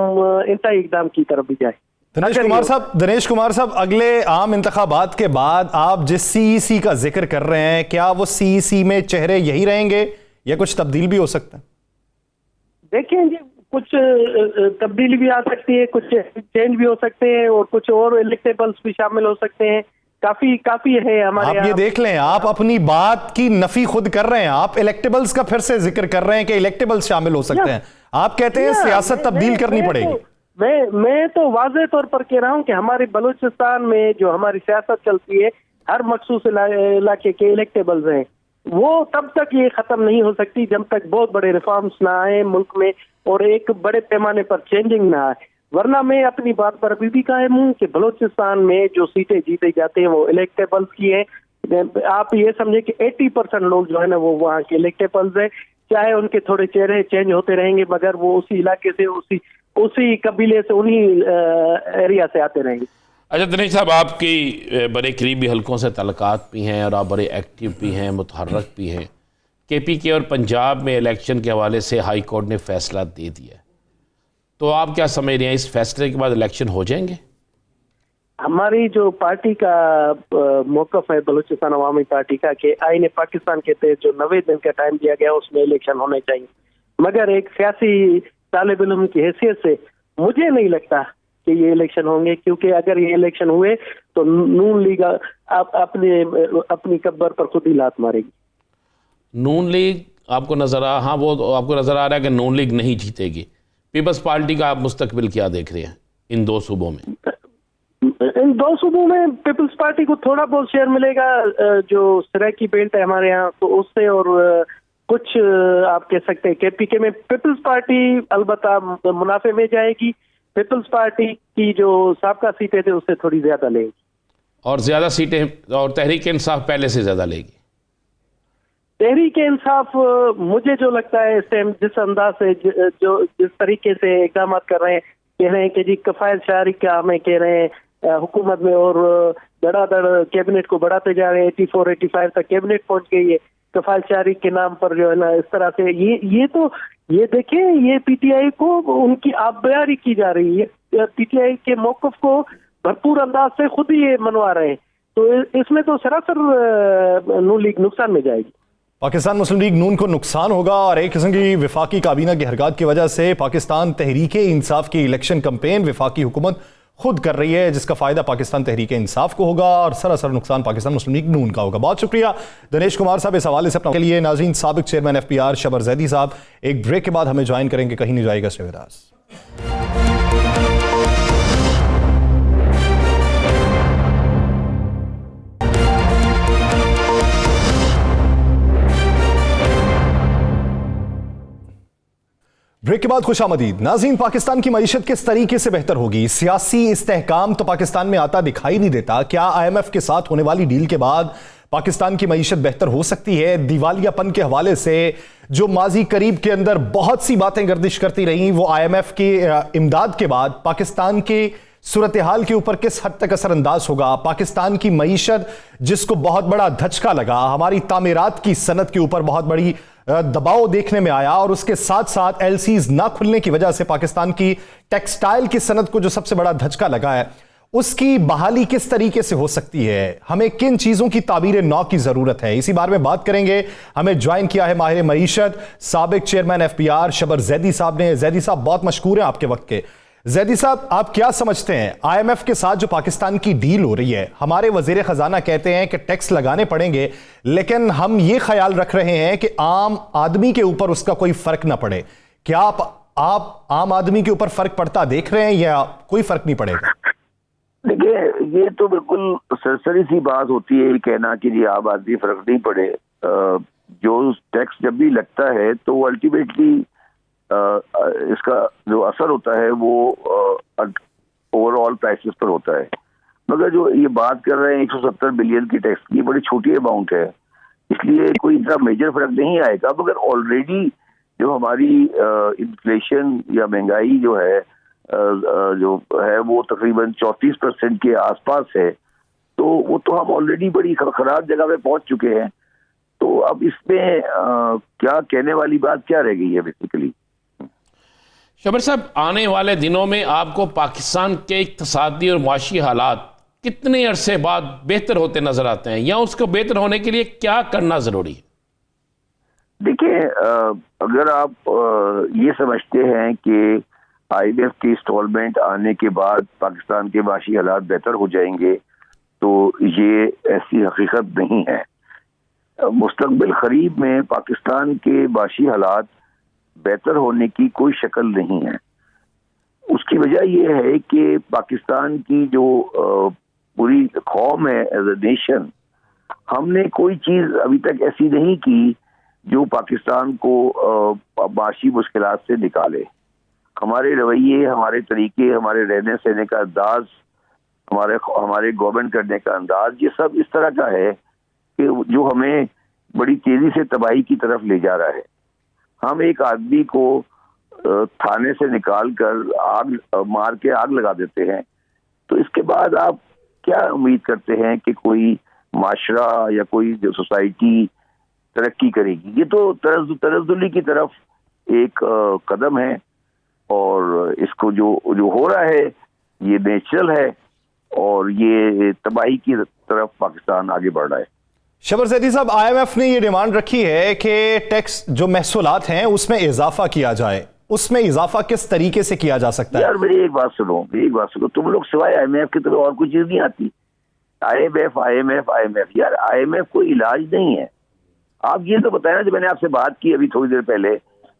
इंतहाई इक़दाम की तरफ भी जाए। दिनेश कुमार साहब, अगले आम इंतखाबात के बाद आप जिस सीईसी का जिक्र कर रहे हैं, क्या वो सीईसी में चेहरे यही रहेंगे या कुछ तब्दील भी हो सकता है? देखिए जी, कुछ तब्दीली भी आ सकती है, कुछ चेंज भी हो सकते हैं और कुछ और इलेक्टेबल्स भी शामिल हो सकते हैं। काफी है हमारे। आप ये देख लें, आप अपनी बात की नफी खुद कर रहे हैं। आप इलेक्टेबल्स का फिर से जिक्र कर रहे हैं कि इलेक्टेबल्स शामिल हो सकते हैं। आप कहते हैं सियासत तब्दील करनी पड़ेगी। मैं तो वाज़ेह तौर पर कह रहा हूं कि हमारे बलूचिस्तान में जो हमारी सियासत चलती है, हर मखसूस इलाके के इलेक्टेबल्स हैं, वो तब तक ये खत्म नहीं हो सकती जब तक बहुत बड़े रिफॉर्म्स ना आए मुल्क में और एक बड़े पैमाने पर चेंजिंग ना आए। वरना मैं अपनी बात पर अभी भी कायम हूँ कि बलूचिस्तान में जो सीटें जीते जाते हैं वो इलेक्टेबल्स की है। आप ये समझे कि 80% लोग जो है ना वो वहाँ के इलेक्टेबल्स है, चाहे उनके थोड़े चेहरे चेंज होते रहेंगे मगर वो उसी इलाके से उसी कबीले से उन्हीं एरिया से आते रहेंगे। अच्छा दिनेश साहब, आपकी बड़े करीबी हलकों से तल्लुकात भी हैं और आप बड़े एक्टिव भी हैं, मुतहर्रक भी हैं। KPK और पंजाब में इलेक्शन के हवाले से हाई कोर्ट ने फैसला दे दिया है, तो आप क्या समझ रहे हैं, इस फैसले के बाद इलेक्शन हो जाएंगे? हमारी जो पार्टी का मौक़िफ़ है बलूचिस्तान अवामी पार्टी का कि आईन पाकिस्तान के तहत जो 90 दिन का टाइम दिया गया उसमें इलेक्शन होने चाहिए, मगर एक सियासी तालिब इल्म की हैसियत से मुझे नहीं लगता कि ये इलेक्शन होंगे, क्योंकि अगर ये इलेक्शन हुए तो नून लीग अपनी कब्र पर खुद ही लात मारेगी। नून लीग आपको नजर आपको नजर आ रहा है कि नून लीग नहीं जीतेगी। पीपल्स पार्टी का आप मुस्तकबिल क्या देख रहे हैं इन दो सूबों में? इन दो सूबों में पीपल्स पार्टी को थोड़ा बहुत शेयर मिलेगा, जो सराकी बेल्ट है हमारे यहाँ तो उससे, और कुछ आप कह सकते हैं KPK में। पीपल्स पार्टी अलबत्ता मुनाफे में जाएगी। पीपल्स पार्टी की जो साबका सीटें थे उससे थोड़ी ज्यादा लेगी और ज्यादा सीटें, और तहरीक इंसाफ पहले से ज्यादा लेगी। तहरीक इंसाफ मुझे जो लगता है इस टाइम जिस अंदाज से जिस तरीके से इक़दाम कर रहे हैं, कह रहे हैं कि जी कफ़ायत शहरी का हमें कह रहे हैं हुकूमत में, और धड़ाधड़ कैबिनेट को बढ़ाते जा रहे हैं। 84-85 तक कैबिनेट पहुंच गई है कफ़ायत शहरी के नाम पर, जो है ना इस तरह से ये देखिए, ये PTI को उनकी आबयारी की जा रही है। PTI के मौक़िफ़ को भरपूर अंदाज से खुद ही ये मनवा रहे हैं, तो इसमें तो सरासर नून लीग नुकसान में जाएगी। पाकिस्तान मुस्लिम लीग नून को नुकसान होगा और एक किस्म की वफाकी काबीना की हरकत की वजह से पाकिस्तान तहरीक इंसाफ की इलेक्शन कैंपेन वफाकी हुकूमत खुद कर रही है, जिसका फायदा पाकिस्तान तहरीक इंसाफ को होगा और सरासर नुकसान पाकिस्तान मुस्लिम लीग नून का होगा। बहुत शुक्रिया दिनेश कुमार साहब इस हवाले से अपने के लिए। नाज़रीन, साबिक चेयरमैन FPR शबर जैदी साहब एक ब्रेक के बाद हमें ज्वाइन करेंगे, कहीं नहीं जाएगा स्टेविदास। ब्रेक के बाद खुशामदीद। नाज़रीन, पाकिस्तान की मईशत किस तरीके से बेहतर होगी? सियासी इस्तेहकाम तो पाकिस्तान में आता दिखाई नहीं देता। क्या IMF के साथ होने वाली डील के बाद पाकिस्तान की मईशत बेहतर हो सकती है? दिवालियापन के हवाले से जो माजी करीब के अंदर बहुत सी बातें गर्दिश करती रहीं, वो IMF की इमदाद के बाद पाकिस्तान के सूरत हाल के ऊपर किस हद तक असरअंदाज होगा? पाकिस्तान की मईशत जिसको बहुत बड़ा धचका लगा, हमारी तामीरात की सनत के ऊपर बहुत बड़ी दबाव देखने में आया, और उसके साथ साथ LCs ना खुलने की वजह से पाकिस्तान की टेक्सटाइल की सनत को जो सबसे बड़ा धचका लगा है, उसकी बहाली किस तरीके से हो सकती है? हमें किन चीजों की ताबीर नौ की जरूरत है? इसी बारे में बात करेंगे। हमें ज्वाइन किया है माहिर मईशत, साबिक चेयरमैन FPR शबर जैदी साहब ने। जैदी साहब, बहुत मशकूर हैं आपके वक्त के। जैदी साहब, आप क्या समझते हैं IMF के साथ जो पाकिस्तान की डील हो रही है? हमारे वजीर खजाना कहते हैं कि टैक्स लगाने पड़ेंगे, लेकिन हम ये ख्याल रख रहे हैं कि आम आदमी के ऊपर उसका कोई फर्क ना पड़े। क्या आप आम आदमी के ऊपर फर्क पड़ता देख रहे हैं या कोई फर्क नहीं पड़ेगा? देखिए, ये तो बिल्कुल सरसरी सी बात होती है कहना कि जी आम आदमी फर्क नहीं पड़े। जो टैक्स जब भी लगता है तो अल्टीमेटली इसका जो असर होता है वो ओवरऑल प्राइसेस पर होता है। मगर जो ये बात कर रहे हैं 170 बिलियन की टैक्स की, बड़ी छोटी अमाउंट है, इसलिए कोई इतना मेजर फर्क नहीं आएगा। मगर ऑलरेडी जो हमारी इन्फ्लेशन या महंगाई जो है वो तकरीबन 34% के आसपास है, तो वो तो हम ऑलरेडी बड़ी खराब जगह पे पहुंच चुके हैं। तो अब इसमें क्या कहने वाली बात क्या रह गई है बेसिकली? शबर साहब, आने वाले दिनों में आपको पाकिस्तान के इक्तिसादी और माशी हालात कितने अरसे बाद बेहतर होते नजर आते हैं, या उसको बेहतर होने के लिए क्या करना जरूरी है? देखिए, अगर आप ये समझते हैं कि IMF की इंस्टॉलमेंट आने के बाद पाकिस्तान के माशी हालात बेहतर हो जाएंगे, तो ये ऐसी हकीकत नहीं है। मुस्तकबिल करीब में पाकिस्तान के माशी हालात बेहतर होने की कोई शक्ल नहीं है। उसकी वजह यह है कि पाकिस्तान की जो पूरी कौम है एज ए नेशन, हमने कोई चीज अभी तक ऐसी नहीं की जो पाकिस्तान को माशी मुश्किलात से निकाले। हमारे रवैये, हमारे तरीके, हमारे रहने सहने का अंदाज, हमारे गवर्नमेंट करने का अंदाज, ये सब इस तरह का है कि जो हमें बड़ी तेजी से तबाही की तरफ ले जा रहा है। हम एक आदमी को थाने से निकाल कर आग मार के आग लगा देते हैं, तो इसके बाद आप क्या उम्मीद करते हैं कि कोई माशरा या कोई जो सोसाइटी तरक्की करेगी? ये तो तरज्जुली की तरफ एक कदम है, और इसको जो हो रहा है ये नेचुरल है, और ये तबाही की तरफ पाकिस्तान आगे बढ़ रहा है। शबर जैदी साहब, IMF ने ये डिमांड रखी है कि टैक्स जो महसूलात हैं उसमें इजाफा किया जाए। उसमें इजाफा किस तरीके से किया जा सकता है? यार मेरी एक बात सुनो, तुम लोग सिवाय IMF की तरफ और कोई चीज नहीं आती। IMF यार, IMF कोई इलाज नहीं है। आप ये तो बताया ना, जो मैंने आपसे बात की अभी थोड़ी देर पहले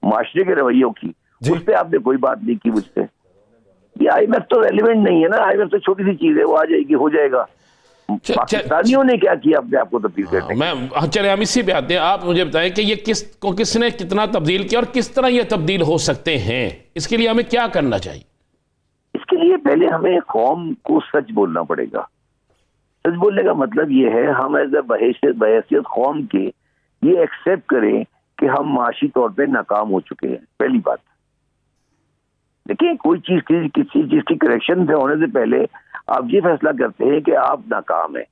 माशरे के रवैयों की, उस पर आपने कोई बात नहीं की मुझसे। ये IMF तो रेलिवेंट नहीं है ना। IMF तो छोटी सी चीज है, वो आ जाएगी, हो जाएगा। पाकिस्तानियों ने क्या किया अपने आपको तब्दील करने? चले हम इसी पे आते हैं। आप मुझे बताएं कि ये किसने कितना तब्दील किया और किस तरह ये तब्दील हो सकते हैं? इसके लिए हमें क्या करना चाहिए? इसके लिए पहले हमें कौम को सच बोलना पड़ेगा। सच बोलने का मतलब ये है, हम एज ए बहैसियत कौम के ये एक्सेप्ट करें कि हम माशी तौर पे नाकाम हो चुके हैं। पहली बात, देखिए, कोई चीज किसी चीज की करेक्शन से होने से पहले आप ये फैसला करते हैं कि आप नाकाम हैं।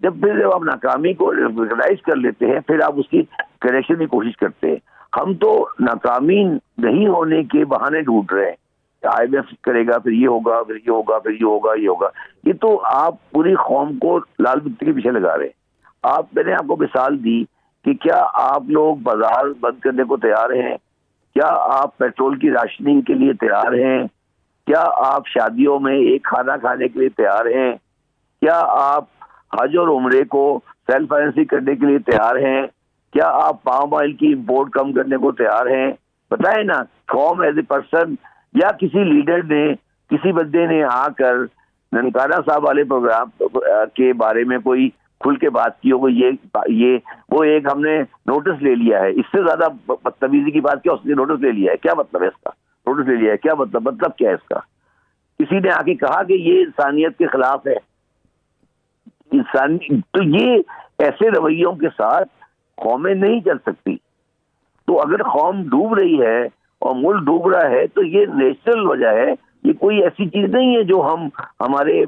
जब आप नाकामी को रिकॉग्नाइज कर लेते हैं, फिर आप उसकी करेक्शन की कोशिश करते हैं। हम तो नाकामी नहीं होने के बहाने ढूंढ रहे हैं। IMF करेगा, फिर ये होगा, फिर ये होगा, फिर ये होगा, ये होगा। ये तो आप पूरी कौम को लाल बत्ती के पीछे लगा रहे हैं। मैंने आपको मिसाल दी कि क्या आप लोग बाजार बंद करने को तैयार हैं? क्या आप पेट्रोल की राशनिंग के लिए तैयार हैं? क्या आप शादियों में एक खाना खाने के लिए तैयार हैं? क्या आप हज और उम्रे को सेल्फ फाइनेंसिंग करने के लिए तैयार हैं? क्या आप पाम ऑयल की इंपोर्ट कम करने को तैयार हैं? बताएं ना। कौम एज ए पर्सन या किसी लीडर ने, किसी बंदे ने आकर ननकाना साहब वाले प्रोग्राम के बारे में कोई खुल के बात की हो, ये वो एक हमने नोटिस ले लिया है, इससे ज्यादा बदतमीजी की बात क्या, उसने नोटिस ले लिया है, क्या मतलब है इसका? नोटिस ले लिया है क्या मतलब क्या है इसका? किसी ने आके कहा कि ये इंसानियत के खिलाफ है, तो ये ऐसे रवैयों के साथ कौमें नहीं चल सकती। तो अगर कौम डूब रही है और मुल्क डूब रहा है तो ये नेचुरल वजह है, ये कोई ऐसी चीज नहीं है जो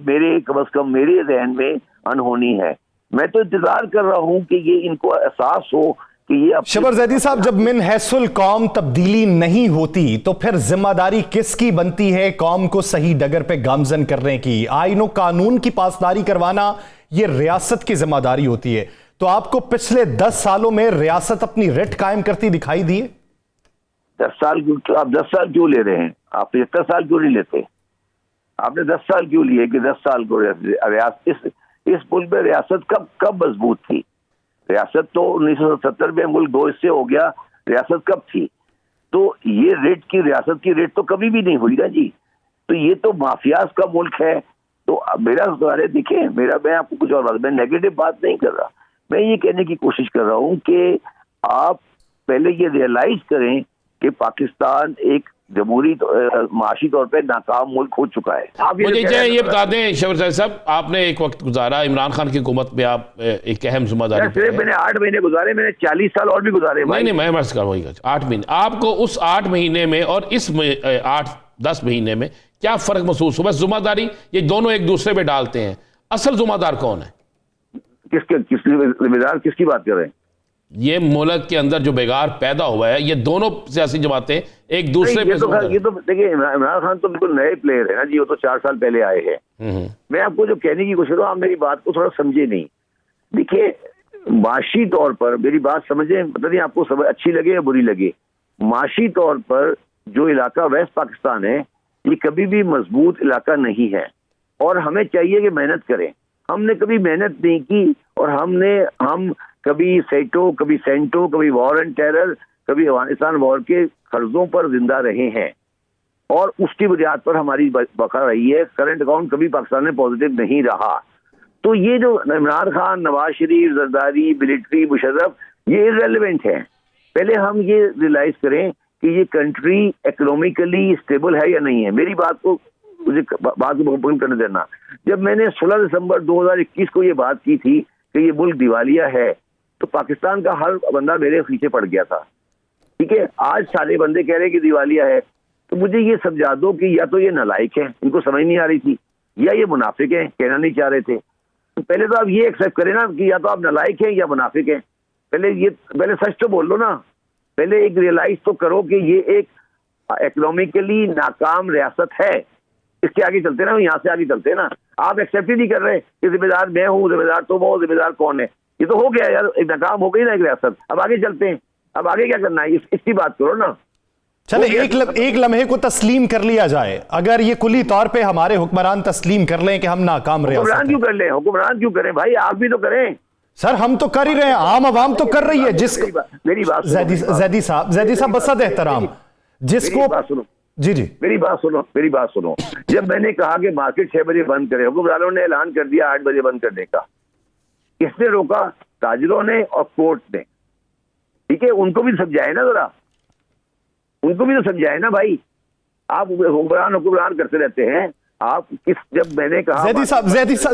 मेरे कम से कम मेरे जहन में अनहोनी है। मैं तो इंतजार कर रहा हूं कि ये इनको एहसास हो कि ये शबर जैदी साहब, जब मिन हैसुल कौम तब्दीली नहीं होती तो फिर जिम्मेदारी किसकी बनती है कौम को सही डगर पे गामजन करने की? आईन और कानून की पासदारी करवाना ये रियासत की जिम्मेदारी होती है। तो आपको पिछले 10 सालों में रियासत अपनी रिट कायम करती दिखाई दी है? 10 साल आप 10 साल क्यों ले रहे हैं? आप 75 साल क्यों नहीं लेते? आपने 10 साल क्यों लिए कि 10 साल को रियासत, इस मुल्क में रियासत कब मजबूत थी? रियासत तो 1970 में मुल्क 2 हिस्से हो गया, रियासत कब थी? तो ये रियासत की रेट तो कभी भी नहीं हुई ना जी। तो ये तो माफियाज का मुल्क है। तो मेरा देखिए, मैं आपको कुछ और बात, मैं नेगेटिव बात नहीं कर रहा, मैं ये कहने की कोशिश कर रहा हूं कि आप पहले ये रियलाइज करें कि पाकिस्तान एक जमहूरी माशी तौर पे नाकाम मुल्क हो चुका है। आप मुझे ये बता दें शबर साहब, आपने एक वक्त गुजारा इमरान खान की हुकूमत में, आप एक अहम जिम्मेदारी पे मैंने 8 महीने गुजारे, मैंने 40 साल और भी गुजारे। नहीं, मैं मर्ज कर वही 8 महीने। आपको उस 8 महीने में और इस 8-10 महीने में क्या फर्क महसूस हुआ? जिम्मेदारी ये दोनों एक दूसरे पे डालते हैं, असल जिम्मेदार कौन है? जिम्मेदार किसकी बात कर रहे हैं? ये मुल्क के अंदर जो बेगार पैदा हुआ है, ये दोनों सियासी जमातें एक दूसरे पे। ये तो देखिए, इमरान खान तो बिल्कुल नए प्लेयर है ना जी, वो तो 4 साल पहले आए हैं। मैं आपको जो कहने की कोशिश कर रहा हूं, आप मेरी बात को थोड़ा समझे नहीं। देखिए, माशी तौर पर मेरी बात समझे, पता नहीं आपको अच्छी लगे या बुरी लगे, माशी तौर पर जो इलाका वेस्ट पाकिस्तान है, ये कभी भी मजबूत इलाका नहीं है और हमें चाहिए कि मेहनत करें। हमने कभी मेहनत नहीं की और हम कभी सेटो, कभी सेंटो, कभी वॉर एंड टेरर, कभी अफगानिस्तान वॉर के कर्जों पर जिंदा रहे हैं और उसकी बुनियाद पर हमारी बका रही है। करंट अकाउंट कभी पाकिस्तान में पॉजिटिव नहीं रहा। तो ये जो इमरान खान, नवाज शरीफ, जरदारी, मिलिट्री, मुशर्रफ, ये इररेलेवेंट है। पहले हम ये रियलाइज करें कि ये कंट्री इकोनॉमिकली स्टेबल है या नहीं है। मेरी बात को मुझे बात को मुकम्मल करने देना। जब मैंने 16 दिसंबर 2021 को ये बात की थी कि ये मुल्क दिवालिया है, तो पाकिस्तान का हर बंदा मेरे पीछे पड़ गया था। ठीक है, आज सारे बंदे कह रहे हैं कि दिवालिया है, तो मुझे ये समझा दो कि या तो ये नालायक है, इनको समझ नहीं आ रही थी, या ये मुनाफिक है, कहना नहीं चाह रहे थे। तो पहले तो आप ये एक्सेप्ट करें ना कि या तो आप नालायक हैं या मुनाफिक हैं। पहले सच तो बोल लो ना। पहले एक रियलाइज तो करो कि ये एक इकोनॉमिकली नाकाम रियासत है। इसके आगे चलते ना, यहाँ से आगे चलते ना। आप एक्सेप्ट ही नहीं कर रहे कि जिम्मेदार मैं हूँ, जिम्मेदार तुम हो, जिम्मेदार कौन है। ये तो हो गया यार, एक नाकाम हो गई ना एक रियासत। अब आगे चलते हैं, अब आगे क्या करना है, इसकी बात करो ना। चले एक लम्हे को तस्लीम कर लिया जाए, अगर ये कुली तौर पे हमारे हुक्मरान तस्लीम कर लें कि हम नाकाम रियासत हैं। हुक्मरान क्यों कर लें? हुक्मरान क्यों करें भाई? आप भी तो करें। सर हम तो कर ही रहे हैं, आम आवाम तो कर रही है। मेरी बात जैदी साहब बसद एहतराम, जिसको जी मेरी बात सुनो। जब मैंने कहा कि मार्केट 6 बजे बंद करें, हुक्मरानों ने ऐलान कर दिया 8 बजे बंद करने का। किसने रोका? ताजिरों ने और कोर्ट ने। ठीक है, उनको भी समझाए ना जरा, उनको भी तो समझाए ना भाई। आप हुक्मरान करते रहते हैं। आप जब मैंने कहा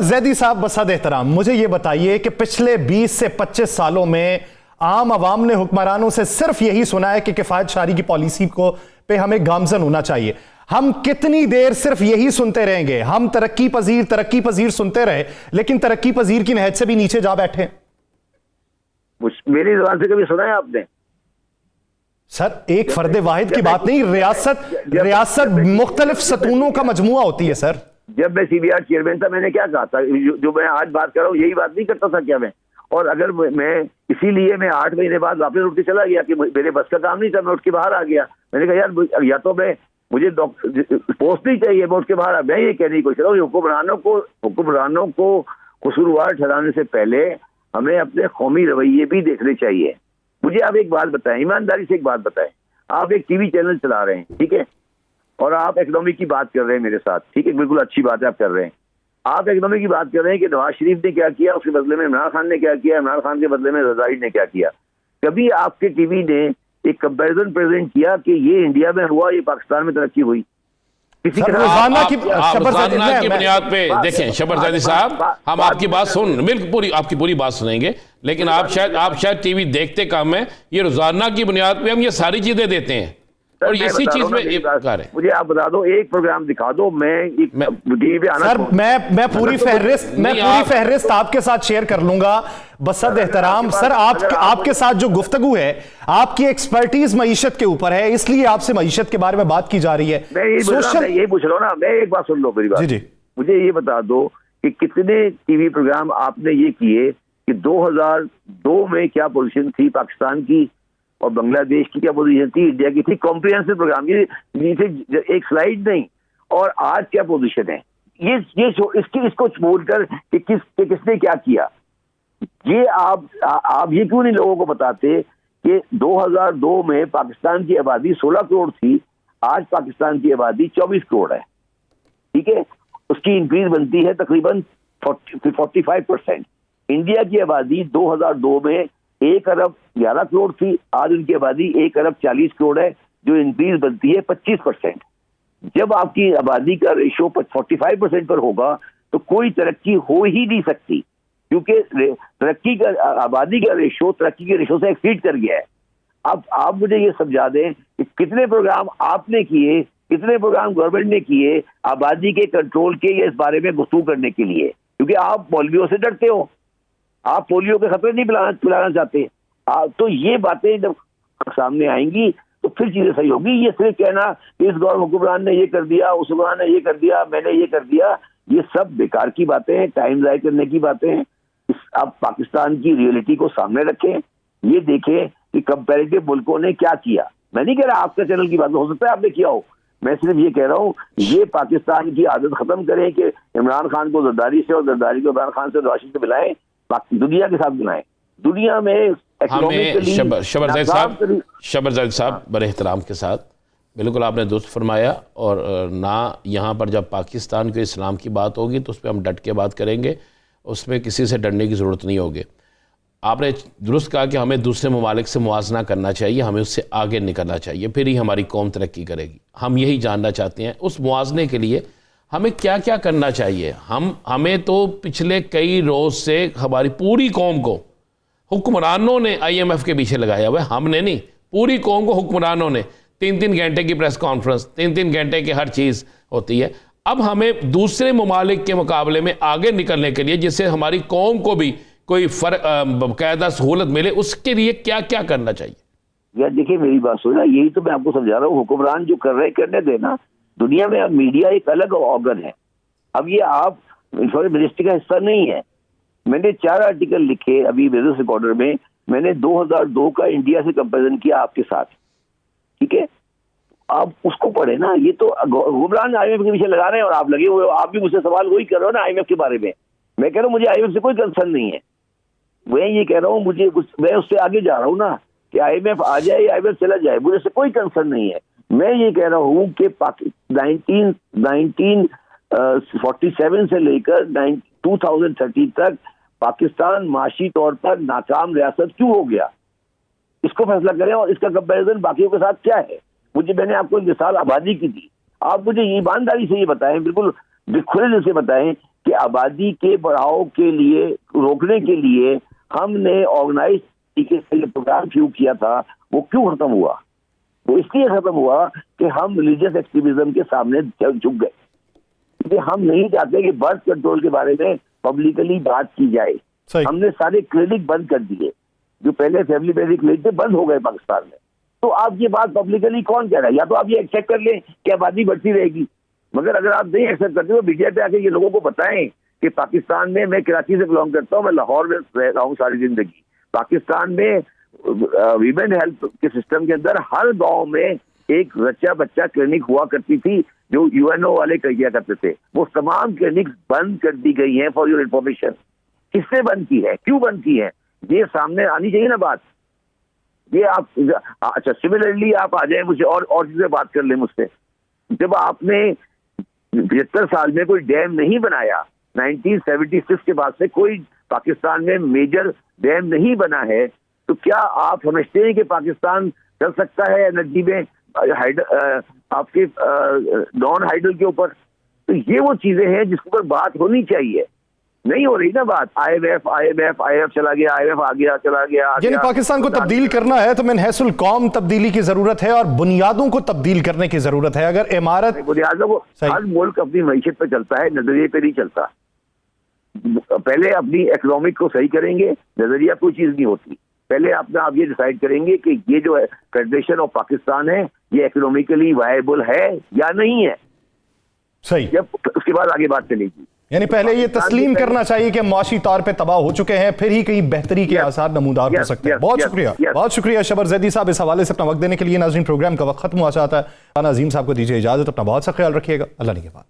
जैदी साहब बसद एहतराम, मुझे ये बताइए कि पिछले 20 से 25 सालों में आम आवाम ने हुक्मरानों से सिर्फ यही सुना है कि किफायत शारी की पॉलिसी को पे हमें गामजन होना चाहिए। हम कितनी देर सिर्फ यही सुनते रहेंगे? हम तरक्की पजीर सुनते रहे, लेकिन तरक्की पजीर की नहज से भी नीचे जा बैठे। मेरी जुबान से कभी सुना है आपने? सर एक फर्दे वाहिद की बात नहीं, रियासत मुख्तलिफ सतूनों का मजमुआ होती है सर। जब मैं CBR चेयरमैन था, मैंने क्या कहा था? जो मैं आज बात कर रहा हूँ, यही बात नहीं करता था क्या मैं? और अगर मैं इसीलिए मैं 8 महीने बाद वापस उठ के चला गया कि मेरे बस का काम नहीं था, मैं उठ के बाहर आ गया। मैंने कहा यार, या तो मुझे पोस्ट नहीं चाहिए, मैं उठ के बाहर। मैं ये कहने की कोशिश कर रहा हूँ, हुक्मरानों को कसूरवार ठहराने से पहले हमें अपने कौमी रवैये भी देखने चाहिए। मुझे आप एक बात बताएं, ईमानदारी से एक बात बताएं। आप एक TV चैनल चला रहे हैं, ठीक है, और आप इकोनॉमी की बात कर रहे हैं मेरे साथ, ठीक है, बिल्कुल अच्छी बात है आप कर रहे हैं। आप इकोनॉमी की बात कर रहे हैं कि नवाज शरीफ ने क्या किया, उसके बदले में इमरान खान ने क्या किया, इमरान खान के बदले में रज़ाई ने क्या किया। कभी आपके टीवी ने एक कंपैरिजन प्रेजेंट किया कि ये इंडिया में हुआ, ये पाकिस्तान में तरक्की हुई? किसी सर, के रोजाना आप की रोजाना की बुनियाद पे देखें शबर ज़ैदी साहब, हम आपकी बात सुन बिल्कुल पूरी आपकी पूरी बात सुनेंगे, लेकिन आप शायद टीवी देखते कम है। ये रोजाना की बुनियाद पे हम ये सारी चीजें देते हैं और इसी चीज में मुझे आप बता दो, एक प्रोग्राम दिखा दो, मैं टीवी पे आना। सर मैं पूरी फहरिस्त आपके साथ शेयर कर लूंगा बसद एहतराम। सर आपके साथ जो गुफ्तगू है, आपकी एक्सपर्टीज मईशत के ऊपर है, इसलिए आपसे मईशत के बारे में बात की जा रही है। मैं यही पूछ रहा हूँ ना, मैं एक बात सुन लो मेरी बात। जी। मुझे ये बता दो कि कितने टीवी प्रोग्राम आपने ये किए कि 2002 में क्या पोजीशन थी पाकिस्तान की और बांग्लादेश की क्या पोजीशन थी, इंडिया की थी, कॉम्प्रिहेंसिव प्रोग्राम, ये एक स्लाइड नहीं, और आज क्या पोजीशन है, ये इसको बोलकर कि किसने क्या किया। ये आप ये क्यों नहीं लोगों को बताते कि 2002 में पाकिस्तान की आबादी 16 करोड़ थी, आज पाकिस्तान की आबादी 24 करोड़ है, ठीक है, उसकी इंक्रीज बनती है तकरीबन 45%। इंडिया की आबादी 2002 में 1 अरब 11 करोड़ थी, आज उनकी आबादी 1 अरब 40 करोड़ है, जो इंक्रीज बनती है 25%। जब आपकी आबादी का रेशो 45% पर होगा तो कोई तरक्की हो ही नहीं सकती, क्योंकि तरक्की का आबादी का रेशो तरक्की के रेशो से एक्सीड कर गया है। अब आप मुझे ये समझा दें कि कितने प्रोग्राम आपने किए, कितने प्रोग्राम गवर्नमेंट ने किए आबादी के कंट्रोल के, या इस बारे में गुफ्तगू करने के लिए, क्योंकि आप मौलवियों से डरते हो, आप पोलियो के खतरे नहीं पिलाना चाहते। तो ये बातें जब सामने आएंगी तो फिर चीजें सही होगी। ये सिर्फ कहना कि इस हुक्मरान ने ये कर दिया, उस हुक्मरान ने ये कर दिया, मैंने ये कर दिया, ये सब बेकार की बातें हैं, टाइम ज़ाया करने की बातें हैं। आप पाकिस्तान की रियलिटी को सामने रखें, ये देखें कि कंपैरेटिव मुल्कों ने क्या किया। मैं नहीं कह रहा आपके चैनल की बात, हो सकता है आपने किया हो, मैं सिर्फ ये कह रहा हूँ ये पाकिस्तान की आदत खत्म करें कि इमरान खान को जरदारी से और जरदारी को इमरान खान से राशिद से मिलाएं, दुनिया के साथ मिलाएं। दुनिया में शबर ज़ैदी साहब बड़े एहतराम के साथ बिल्कुल आपने दुरुस्त फरमाया, और ना यहाँ पर जब पाकिस्तान के इस्लाम की बात होगी तो उस पर हम डट के बात करेंगे, उसमें किसी से डरने की ज़रूरत नहीं होगी। आपने दुरुस्त कहा कि हमें दूसरे ममालिक से मुआजना करना चाहिए, हमें उससे आगे निकलना चाहिए, फिर ही हमारी कौम तरक्की करेगी। हम यही जानना चाहते हैं उस मुआवजे के लिए हमें क्या क्या करना चाहिए। हमें तो पिछले कई रोज़ से हमारी पूरी कौम को हुक्मरानों ने IMF के पीछे लगाया हुआ है, हमने नहीं, पूरी कौम को हुक्मरानों ने 3-3 घंटे की प्रेस कॉन्फ्रेंस, 3-3 घंटे की हर चीज़ होती है। अब हमें दूसरे ममालिक के मुकाबले में आगे निकलने के लिए, जिससे हमारी कौम को भी कोई बाकायदा सहूलत मिले, उसके लिए क्या क्या करना चाहिए? यार देखिए मेरी बात सुना, यही तो मैं आपको समझा रहा हूँ, हुक्मरान जो कर रहे करने देना। दुनिया में अब मीडिया एक अलग ऑर्गन है, अब ये आप मिनिस्ट्री का हिस्सा नहीं है। मैंने 4 आर्टिकल लिखे अभी बिजनेस रिकॉर्डर में, मैंने 2002 का इंडिया से कंपैरिजन किया आपके साथ, ठीक है, आप उसको पढ़े ना। ये तो हुक्मरान IMF के पीछे लगा रहे हैं और आप लगे हुए हो, आप भी मुझसे सवाल वही कर रहे हो ना IMF के बारे में। मैं कह रहा हूँ मुझे IMF से कोई कंसर्न नहीं है, मैं ये कह रहा हूँ मैं उससे आगे जा रहा हूँ ना कि IMF आ जाए या IMF चला जाए, मुझे से कोई कंसर्न नहीं है। मैं ये कह रहा हूँ कि 1947 से लेकर 2013 तक पाकिस्तान माशी तौर पर नाकाम रियासत क्यों हो गया, इसको फैसला करें, और इसका कंपैरिजन बाकियों के साथ क्या है। मैंने आपको एक मिसाल आबादी की दी, आप मुझे ईमानदारी से ये बताएं, बिल्कुल खुले दिल से बताएं कि आबादी के बढ़ाव के लिए रोकने के लिए हमने ऑर्गेनाइज तरीके से ये प्रोग्राम शुरू किया था, वो क्यों खत्म हुआ? वो इसलिए खत्म हुआ कि हम रिलीजियस एक्सट्रीमिज्म के सामने झुक गए, क्योंकि हम नहीं चाहते कि बर्थ कंट्रोल के बारे में पब्लिकली बात की जाए। हमने सारे क्लिनिक बंद कर दिए, जो पहले फैमिली प्लानिंग क्लिनिक थे बंद हो गए पाकिस्तान में। तो आप ये बात पब्लिकली कौन कह रहा है? या तो आप ये एक्सेप्ट कर लें कि आबादी बढ़ती रहेगी, मगर अगर आप नहीं एक्सेप्ट करते तो मीडिया पे आके ये लोगों को बताएं कि पाकिस्तान में, मैं कराची से बिलोंग करता हूँ, मैं लाहौर में रह रहा हूँ सारी जिंदगी, पाकिस्तान में वीमेन हेल्थ के सिस्टम के अंदर हर गांव में एक बच्चा बच्चा क्लिनिक हुआ करती थी, जो UNO वाले किया करते थे। वो तमाम क्लिनिक बंद कर दी गई हैं, फॉर योर इंफॉर्मेशन। किसने बंद की है, क्यों बंद की है, ये सामने आनी चाहिए ना बात। ये आप अच्छा सिमिलरली आप आ जाए मुझे और चीजें बात कर ले मुझसे। जब आपने 75 साल में कोई डैम नहीं बनाया, 1976 के बाद से कोई पाकिस्तान में मेजर डैम नहीं बना है, तो क्या आप समझते हैं कि पाकिस्तान चल सकता है एनर्जी में आपके नॉन हाइडल के ऊपर? तो ये वो चीजें हैं जिसके ऊपर बात होनी चाहिए, नहीं हो रही ना बात। IMF चला गया, IMF आ गया, चला गया, यानी पाकिस्तान को तब्दील करना है तो मिनहैसुल कौम तब्दीली की जरूरत है और बुनियादों को तब्दील करने की जरूरत है। अगर इमारत बुनियादों को, हर मुल्क अपनी मईशत पे चलता है, नजरिए पे नहीं चलता। पहले अपनी इकोनॉमिक को सही करेंगे, नजरिया कोई चीज नहीं होती। पहले आप ये डिसाइड करेंगे कि ये जो है फेडरेशन ऑफ पाकिस्तान है, ये इकोनॉमिकली वायबल है या नहीं है, सही, जब उसके बाद आगे बात चलेगी। यानी पहले ये तस्लीम करना चाहिए कि माशी तौर पे तबाह हो चुके हैं, फिर ही कहीं बेहतरी के आसार नमूदार हो सकते हैं। बहुत शुक्रिया शबर जैदी साहब इस हवाले से अपना वक्त देने के लिए। नाज़रीन, प्रोग्राम का वक्त खत्म हुआ चाहता है। अजीम साहब को दीजिए इजाजत, अपना बहुत सा ख्याल रखिएगा। अल्लाह ने के बाद।